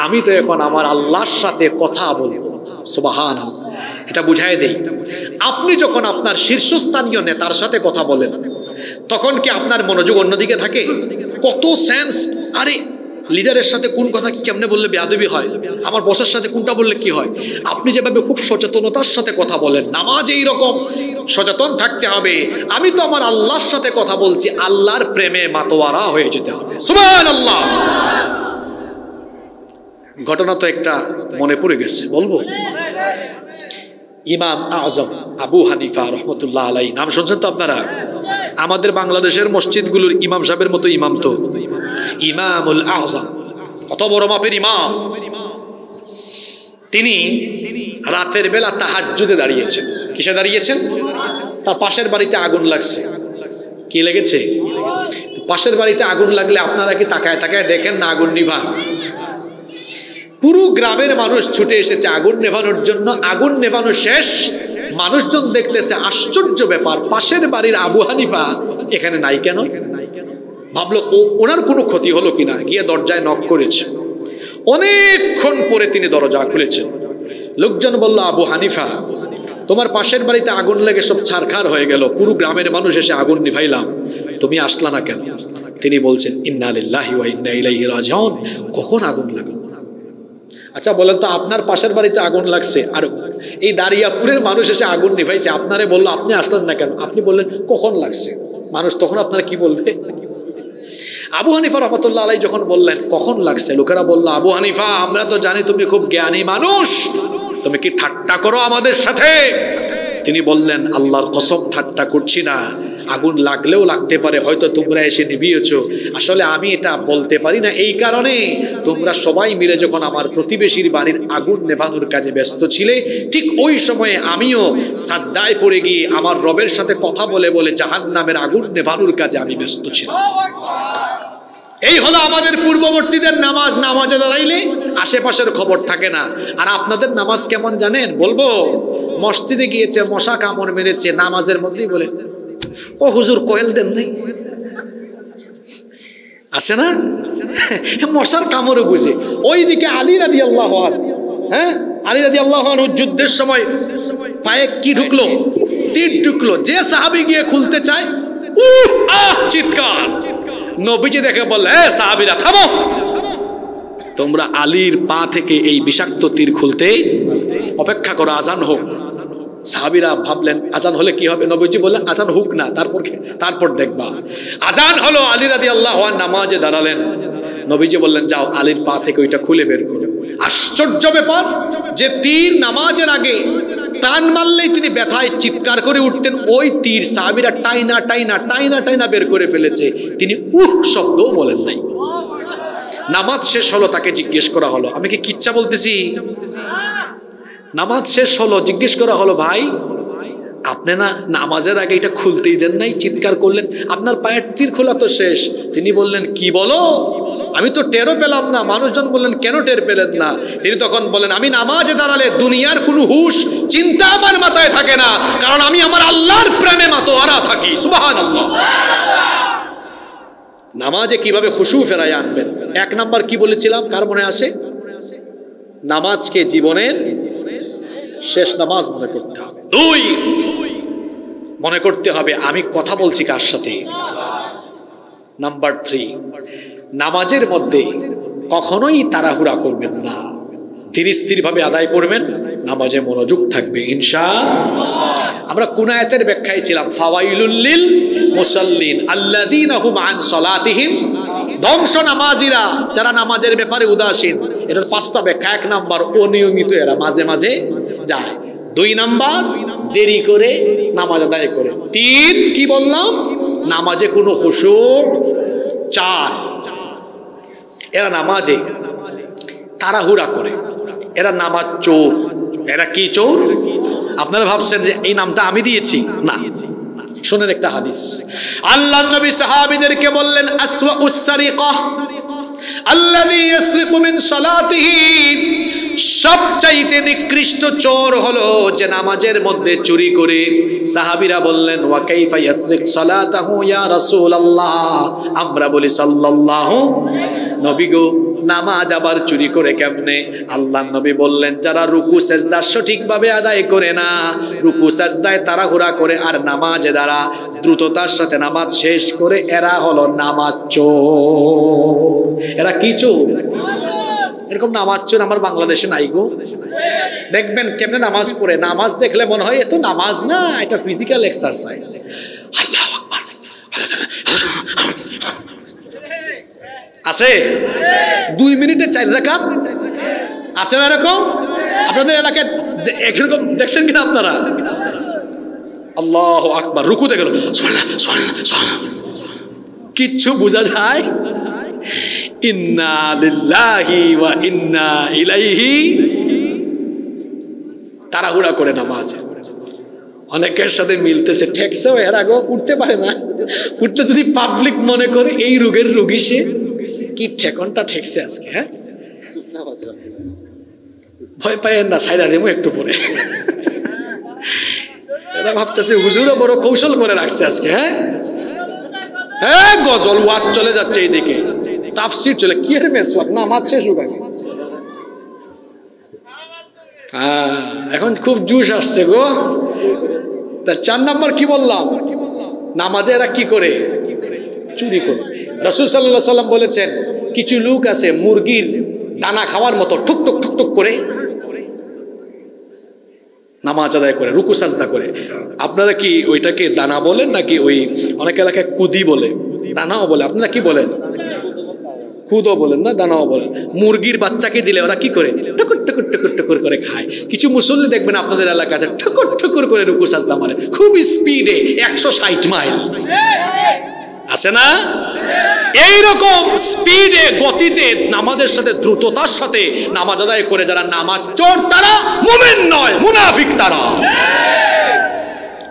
আমি তো এখন আমার আল্লাহর সাথে কথা বলবো। সুবহানাল্লাহ। এটা বুঝায় দেই, আপনি যখন আপনার শীর্ষস্থানীয় নেতার সাথে কথা বলেন তখন কি আপনার মনোযোগ অন্যদিকে থাকে? কত সেন্স, আরে লিডারের সাথে কোন কথা কেমনে বললে বেয়াদবি হয়, আমার বসের সাথে কোনটা বললে কি হয়। আপনি যেভাবে খুব সচেতনতার সাথে কথা বলেন, নামাজ এইরকম সচেতন থাকতে হবে। আমি তো আমার আল্লাহর সাথে কথা বলছি, আল্লাহর প্রেমে মাতোয়ারা হয়ে যেতে হবে। সুবহানাল্লাহ। ঘটনা তো একটা মনে পড়ে গেছে, বলবো? ইমাম আজম আবু হানিফা রহমতুল্লাহ আলাই, নাম শুনছেন তো আপনারা? আমাদের বাংলাদেশের মসজিদগুলোর ইমাম সাহেবের মতো ইমাম তো ইমামুল আজম, কত বড় মাপের ইমাম। তিনি রাতের বেলা তাহাজ্জুদে দাঁড়িয়েছেন। কিসে দাঁড়িয়েছেন? তার পাশের বাড়িতে আগুন লাগছে। কি লেগেছে? পাশের বাড়িতে আগুন লাগলে আপনারা কি তাকায় তাকায় দেখেন না আগুন নিভান? পুরো গ্রামের মানুষ ছুটে এসেছে আগুন নেভানোর জন্য। আগুন নেভানো শেষ, মানুষজন দেখতেছে আশ্চর্য ব্যাপার, পাশের বাড়ির আবু হানিফা এখানে নাই কেন? ভাবলো ওনার কোনো ক্ষতি হলো কিনা, গিয়ে দরজায় নক করেছে। অনেকক্ষণ পরে তিনি দরজা খুলেছেন। লোকজন বলল আবু হানিফা তোমার পাশের বাড়িতে আগুন লেগে সব ছারখার হয়ে গেল, পুরো গ্রামের মানুষ এসে আগুন নিভাইলাম, তুমি আসলা না কেন? তিনি বলছেন ইন্না লিল্লাহি ওয়া ইন্না ইলাইহি রাজিউন। কখন আগুন লাগলো? আচ্ছা বলেন তো, আপনার পাশের বাড়িতে আগুন লাগছে আর এই দাঁড়িয়াপুরের মানুষ এসে আগুন নিভাইছে, আপনারে বললো আপনি আসলেন না কেন? আপনি বললেন কখন লাগছে, মানুষ তখন আপনারা কি বলবে? আবু হানিফা রহমতুল্লাহ আলাই যখন বললেন কখন লাগছে, লোকেরা বলল আবু হানিফা আমরা তো জানি তুমি খুব জ্ঞানী মানুষ, তুমি কি ঠাট্টা করো আমাদের সাথে? তিনি বললেন আল্লাহর কসম ঠাট্টা করছি না, আগুন লাগলেও লাগতে পারে, হয়তো তোমরা এসে নিভিয়েছো। আসলে আমি এটা বলতে পারি না এই কারণে তোমরা সবাই মিলে যখন আমার প্রতিবেশীর বাড়ির আগুন নেভানোর কাজে ব্যস্ত ছিলে, ঠিক ওই সময়ে আমিও সাজদায় পড়ে গিয়ে আমার রবের সাথে কথা বলে বলে জাহান্নামের আগুন নেভানোর কাজে আমি ব্যস্ত ছিলাম। এই হলো আমাদের পূর্ববর্তীদের নামাজ। নামাজে দাঁড়াইলে আশেপাশের খবর থাকে না। আর আপনাদের নামাজ কেমন জানেন? বলবো, মসজিদে গিয়েছে, মশা কামড় মেরেছে, নামাজের মধ্যেই বলে ও হুজুর কোয়েল দেন নাই, আসে না মশার কামড়ে বুঝে। ওইদিকে আলী রাদিয়াল্লাহু আনহু, হ্যাঁ আলী রাদিয়াল্লাহু আনহু যুদ্ধের সময় পায়ে কি ঢুকলো? তীর ঢুকলো। যে সাহাবী গিয়ে খুলতে চায়, চিৎকার। নবীজি দেখে বললে, সাহাবীরা থামো, তোমরা আলীর পা থেকে এই বিষাক্ত তীর খুলতে অপেক্ষা করো, আজান হোক। সাহাবীরা ভাবলেন আজান হলে কি হবে? নবীজি বললেন আজান হোক না, তারপর দেখবা। আজান হলো, আলী রাদিয়াল্লাহু আনহু নামাজে দাঁড়ালেন। নবীজি বললেন যাও আলীর পা থেকে ওইটা খুলে বের করো। আশ্চর্য ব্যাপার যে তীর নামাজের আগে টান মারলেই তিনি ব্যথায় চিৎকার করে উঠতেন, ওই তীর সাহাবীরা টাইনা টাইনা টাইনা টাইনা বের করে ফেলেছে, তিনি শব্দও বলেন নাই। নামাজ শেষ হলো, তাকে জিজ্ঞেস করা হলো, আমি কি কিচ্ছা বলতেছি? নামাজ শেষ হলো, জিজ্ঞেস করা হলো, ভাই আপনি না নামাজের আগে এটা খুলতেই দেন নাই, চিৎকার করলেন, আপনার পায়ের তীর খোলা তো শেষ। তিনি বললেন কি বলো, আমি তো টেরও পেলাম না। মানুষজন বললেন কেন টের পেলেন না? তিনি তখন বলেন আমি নামাজে দাঁড়ালে দুনিয়ার কোনো হুশ চিন্তা আমার মাথায় থাকে না, কারণ আমি আমার আল্লাহর প্রেমে মাতোয়ারা থাকি। সুবহানাল্লাহ। নামাজে কিভাবে খুশু ফেরায় আনবেন? এক নাম্বার কি বলেছিলাম, কার মনে আসে? নামাজকে জীবনের শেষ নামাজ মনে করতে হবে। দুই, মনে করতে হবে আমি কথা বলছি কার সাথে। নাম্বার 3, নামাজের মধ্যে কখনোই তাড়াহুড়া করবেন না, ধীর স্থির ভাবে আদায় করবেন, নামাজে মনোযোগ থাকবে ইনশাআল্লাহ। আমরা কোন আয়াতের ব্যাখ্যায় ছিলাম? ফাওয়াইলুল লিল মুসাল্লিন আল্লাযীনা হুম আন সালাতিহিম, ধ্বংস নামাজিরা যারা নামাজের ব্যাপারে উদাসীন। এটার 5টা ব্যাখ্যা। 1 নাম্বার অনিয়মিত, এরা মাঝে মাঝে যায়। 2 নাম্বার দেরি করে নামাজ আদায় করে। 3 কি বললাম, নামাজে কোনো খুশু। 4 এরা নামাজে তাড়াহুড়া করে, এরা নামাজ চোর। এরা কি চোর? আপনারা ভাবছেন যে এই নামটা আমি দিয়েছি, না। শুনেন একটা হাদিস, আল্লাহর নবী সাহাবীদেরকে বললেন আসওয়াউস সারিকাহ আল্লাযী ইয়াসরিকু মিন সালাতিহি, সবচাইতে নিকৃষ্ট চোর হলো যে নামাজের মধ্যে চুরি করে। সাহাবীরা বললেন ওয়া কাইফা ইয়াসরিক সালাতাহু ইয়া রাসূলুল্লাহ, আমরা বলি সাল্লাল্লাহু, নবী গো নামাজ আবার চুরি করে কেমনে? আল্লাহর নবী বললেন যারা রুকু সেজদা সঠিকভাবে আদায় করে না, রুকু সেজদায় তাড়াহুড়া করে আর নামাজে দ্বারা দ্রুততার সাথে নামাজ শেষ করে, এরা হলো নামাজ চোর। এরা কি চোর? এরকম নামাজ চোর আমার বাংলাদেশে নাই গো। দেখবেন কেমনে নামাজ পড়ে, নামাজ দেখলে মনে হয় এত নামাজ না, এটা ফিজিক্যাল এক্সারসাইজ। আল্লাহু আকবার আছে 2 মিনিটে 4 রাকাত আছে না? এরকম আপনাদের এলাকায় এরকম দেখছেন কিনা আপনারা? আল্লাহু আকবার, রুকুতে গেল সুবহানাল্লাহ সুবহানাল্লাহ সুবহানাল্লাহ, কিচ্ছু বোঝা যায়? ইন্না লিল্লাহি ওয়া ইন্না ইলাইহি, তাড়াহুড়া করে নামাজ। অনেকের সাথে মিলতেছে, ঠেকছেও, এর আগেও উঠতে পারে না। উঠতে যদি পাবলিক মনে করে এই রোগের রোগী সে, কি ঠেকনটা ঠেকছে আজকে। হ্যাঁ, ভয় পাইয়েন না, সাইডা দেবো একটু পরে। এরা ভাবতেছে হুজুরও বড় কৌশল করে রাখছে আজকে। হ্যাঁ হ্যাঁ, গজল ওয়াজ চলে যাচ্ছে এইদিকে, তাফসীর চলে, কি এর মেসওয়াক, নামাজ শেষ হোক আগে। হ্যাঁ, এখন খুব জুস আসছে গো। তা 4 নাম্বার কি বললাম, নামাজে এরা কি করে? চুরি করে। রাসূল সাল্লাল্লাহু আলাইহি সাল্লাম বলেছেন কিছু লোক আছে মুরগির দানা খাওয়ার মতো ঠুকঠুক ঠুকঠুক করে নামাজ আদায় করে, রুকু সাজদা করে। আপনারা কি ওইটাকে দানা বলেন নাকি ওই অনেক এলাকায় কুদি বলে, দানাও বলে? আপনারা কি বলেন? খুদও বলেন না, দানাও বলেন। মুরগির বাচ্চাকে দিলে ওরা কি করে? ঠুকুর ঠুকুর ঠুকুর ঠুকুর করে খায়। কিছু মুসল্লি দেখবেন আপনাদের এলাকাতে ঠুকুর ঠুকুর করে রুকু সাজদা মারে, খুব স্পিডে 160 মাইল আছে না? এইরকম স্পিডে গতিতে নামাজের সাথে দ্রুততার সাথে নামাজ আদায় করে যারা নামাজ চোর, তারা মুমিন নয়, মুনাফিক তারা।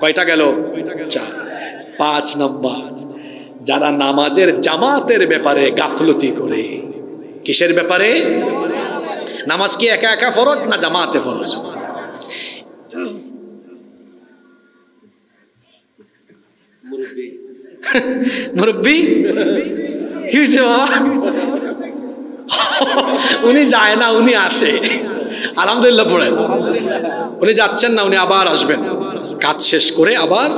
কয়টা গেল? 4। 5 নাম্বার, যারা নামাজের জামাতের ব্যাপারে গাফলতি করে। কিসের ব্যাপারে? নামাজ কি একা একা ফরজ না জামাতে ফরজ? মুরব্বী কি হয়েছে বাবা? উনি যায় না, উনি আসে। আলহামদুলিল্লাহ পড়েন। উনি যাচ্ছেন না, উনি আবার আসবেন, কাজ শেষ করে আবার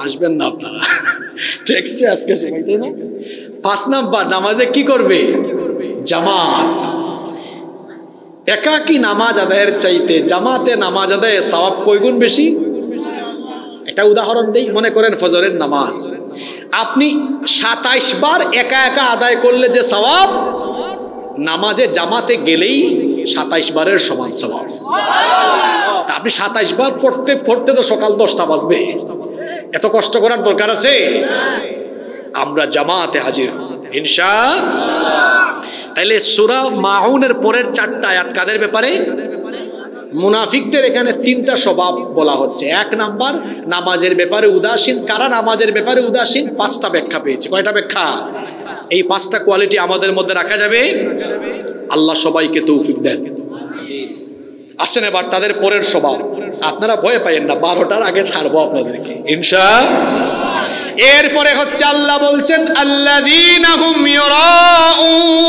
আসবেন না আপনারা। দেখছি আজকে সময় না। 5 নাম্বার, নামাজে কি করবে? জামাত। একাকী নামাজ আদায়ের চাইতে জামাতে নামাজ আদায়ে সওয়াব কয় গুণ বেশি? একটা উদাহরণ দেই, মনে করেন ফজরের নামাজ আপনি 27 বার একা একা আদায় করলে যে সওয়াব, নামাজে জামাতে গেলেই 27 বারের সমান সওয়াব। আপনি 27 বার পড়তে পড়তে তো সকাল 10টা বাজবে, এত কষ্ট করার দরকার আছে? আমরা জামাতে হাজির ইনশাআল্লাহ। তাইলে সূরা মাউনের পরের 4টা আয়াত কাদের ব্যাপারে? মুনাফিকদের। এখানে 3টা স্বভাব বলা হচ্ছে। 1 নাম্বার, নামাজের ব্যাপারে উদাসীন। কারা নামাজের ব্যাপারে উদাসীন? 5টা ব্যাখ্যা পেয়েছি। কয়টা ব্যাখ্যা? এই 5টা কোয়ালিটি আমাদের মধ্যে রাখা যাবে। আল্লাহ সবাইকে তৌফিক দেন। আসেন এবার তাদের পরের স্বভাব। আপনারা ভয় পাইয়েন না, 12টার আগে ছাড়বো আপনাদেরকে ইনশাআল্লাহ। এরপরে হচ্ছে আল্লাহ বলছেন আল্লাযীনা হুম ইউরাউন,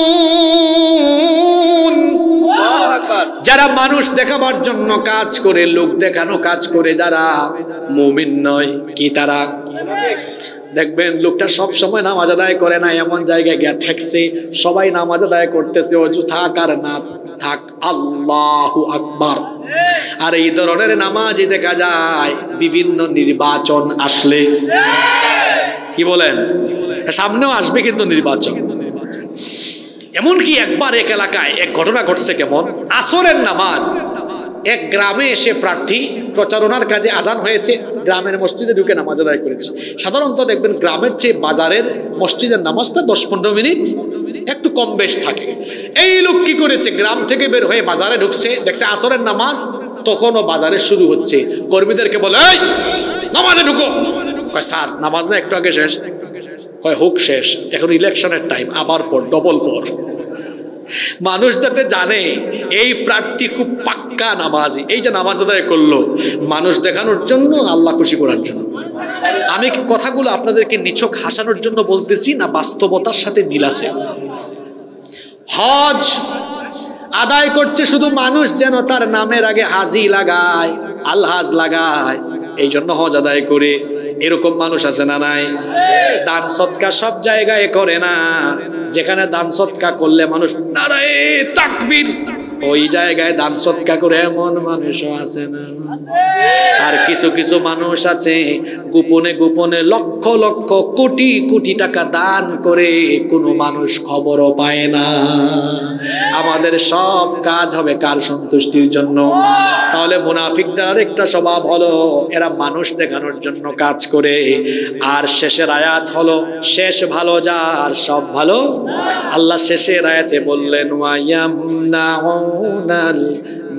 যারা মানুষ দেখাবার জন্য কাজ করে, লোক দেখানো কাজ করে, যারা মুমিন নয়। কি তারা? দেখবেন লোকটা সব সময় নামাজ আদায় করে না, এমন জায়গায় গিয়ে ঠেকছে সবাই নামাজ আদায় করতেছে, অজু থাক আর না থাক আল্লাহু আকবার। আর এই ধরনের নামাজই দেখা যায় বিভিন্ন নির্বাচন আসলে। কি বলেন? সামনেও আসবে কিন্তু নির্বাচন। এমনকি একবার এক এলাকায় এক ঘটনা ঘটছে। কেমন? আসরের নামাজ এক গ্রামে এসে প্রার্থী প্রচারণার কাজে আজান হয়েছে, গ্রামের মসজিদে ঢুকে নামাজ আদায় করেছে। সাধারণত দেখবেন গ্রামের চেয়ে বাজারের মসজিদের নামাজটা 10-15 মিনিট একটু কম বেশ থাকে। এই লোক কি করেছে? গ্রাম থেকে বের হয়ে বাজারে ঢুকছে, দেখছে আসরের নামাজ তখনও বাজারে শুরু হচ্ছে। কর্মীদেরকে বলে, এই নামাজে ঢুকো। কয় স্যার নামাজ না একটু আগে শেষ। কয় হোক শেষ, এখন ইলেকশনের টাইম, আবার পর, ডবল পর। মানুষ যাতে জানে এই প্রার্থী খুব পাক্কা নামাজি, এই যে নামাজ আদায় করলো মানুষ দেখানোর জন্য, আল্লাহ খুশি করার জন্য। আমি কথাগুলো আপনাদেরকে নিছক হাসানোর জন্য বলতেছি না, বাস্তবতার সাথে মিল আছে। হজ আদায় করছে শুধু মানুষ যেন তার নামের আগে হাজি লাগায়, আলহাজ লাগায়, এই জন্য হজ আদায় করে। এরকম মানুষ আছে না নাই? দান সৎকা সব জায়গায় করে না, যেখানে দান সৎকা করলে মানুষ নারায়ে তাকবীর, ওই জায়গায় দান সৎকা করে এমন মানুষও আছে না? আর কিছু কিছু মানুষ আছে গোপনে গোপনে লক্ষ লক্ষ কোটি কোটি টাকা দান করে, কোনো মানুষ খবরও পায় না। আমাদের সব কাজ হবে কার সন্তুষ্টির জন্য? তাহলে মুনাফিকদের আরেকটা স্বভাব হলো এরা মানুষ দেখানোর জন্য কাজ করে। আর শেষের আয়াত হলো, শেষ ভালো যার সব ভালো। আল্লাহ শেষের আয়াতে বললেন ওয়ায়ামনাউনাল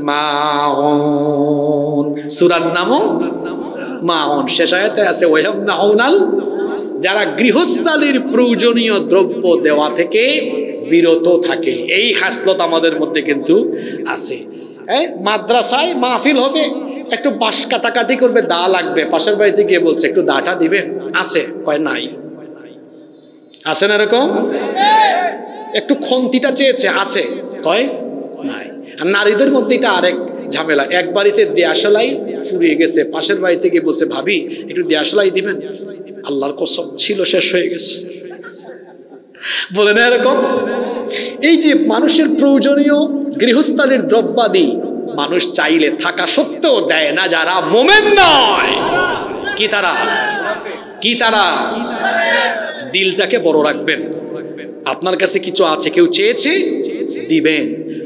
মাউন। সূরার নামও মাউন, শেষ আয়াতে আছে ওয়ায়ামনাউনাল, যারা গৃহস্থালির প্রয়োজনীয় দ্রব্য দেওয়া থেকে বিরত থাকে। এই খাসলত আমাদের মধ্যে কিন্তু আছে। মাদ্রাসায় মাহফিল হবে, একটু বাঁশ কাটাকাটি করবে, দা লাগবে, পাশের বাড়িতে গিয়ে বলছে একটু দাটা দিবে, আছে? কয় নাই। আছে না এরকম? একটু খন্তিটা চেয়েছে, আছে? কয় নাই। আর নারীদের মধ্যে এটা আরেক ঝামেলা। এক বাড়িতে দেয়াশলাই ফুরিয়ে গেছে, পাশের বাড়িতে গিয়ে বলছে ভাবি একটু দেয়াশলাই দিবেন, আল্লাহর কসম ছিল শেষ হয়ে গেছে। বলে না এরকম? এই যে মানুষের প্রয়োজনীয় গৃহস্থালির দ্রব্যাদি মানুষ চাইলে থাকা সত্ত্বেও দেয় না, যারা মোমেন নয়। কি তারা? কি তারা? দিলটাকে বড় রাখবেন। আপনার কাছে কিছু আছে, কেউ চেয়েছে, দিবেন।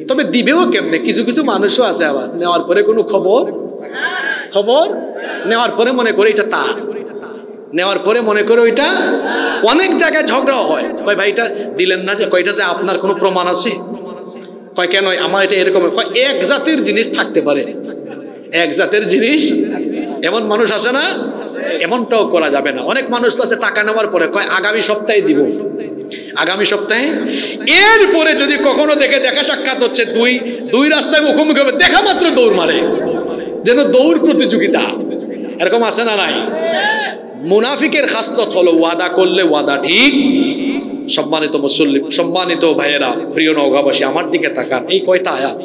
তবে দিবেও কেমনে? কিছু কিছু মানুষও আছে আবার নেওয়ার পরে কোনো খবর নেওয়ার পরে মনে করে এটা তার, নেওয়ার পরে মনে করে ওইটা। অনেক জায়গায় ঝগড়াও হয়, কয় ভাই এটা দিলেন না যে, কয়টা যে আপনার কোনো প্রমাণ আছে? কয় কেন আমার এটা এরকম? কয় এক জাতের জিনিস থাকতে পারে, এক জাতের জিনিস। এমন মানুষ আছে না? এমনটাও করা যাবে না। অনেক মানুষ তো আছে টাকা নেওয়ার পরে কয় আগামী সপ্তাহে দিব, আগামী সপ্তাহে। এরপরে যদি কখনো দেখে দেখা সাক্ষাৎ হচ্ছে, দুই রাস্তায় মুখোমুখি হবে, দেখা মাত্র দৌড় মারে, যেন দৌড় প্রতিযোগিতা। এরকম আছে না নাই? মুনাফিকের খাসলত হলো ওয়াদা করলে ওয়াদা ঠিক। সম্মানিত মুসল্লিম, সম্মানিত ভাইয়েরা, প্রিয় নওগাঁবাসী, আমার দিকে তাকান। এই কয়টা আয়াত?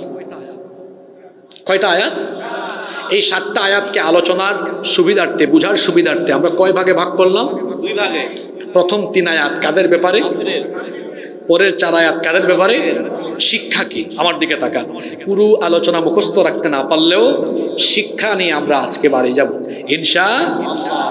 কয়টা আয়াত? এই 7টা আয়াতকে আলোচনার সুবিধার্থে, বুঝার সুবিধার্থে আমরা কয় ভাগে ভাগ করলাম? 2 ভাগে। প্রথম 3 আয়াত কাদের ব্যাপারে? পরের 4 আয়াত কাদের ব্যাপারে? শিক্ষা কি? আমার দিকে তাকান। পুরো আলোচনা মুখস্থ রাখতে না পারলেও শিক্ষা নিয়ে আমরা আজকে বাড়ি যাব ইনশাআল্লাহ।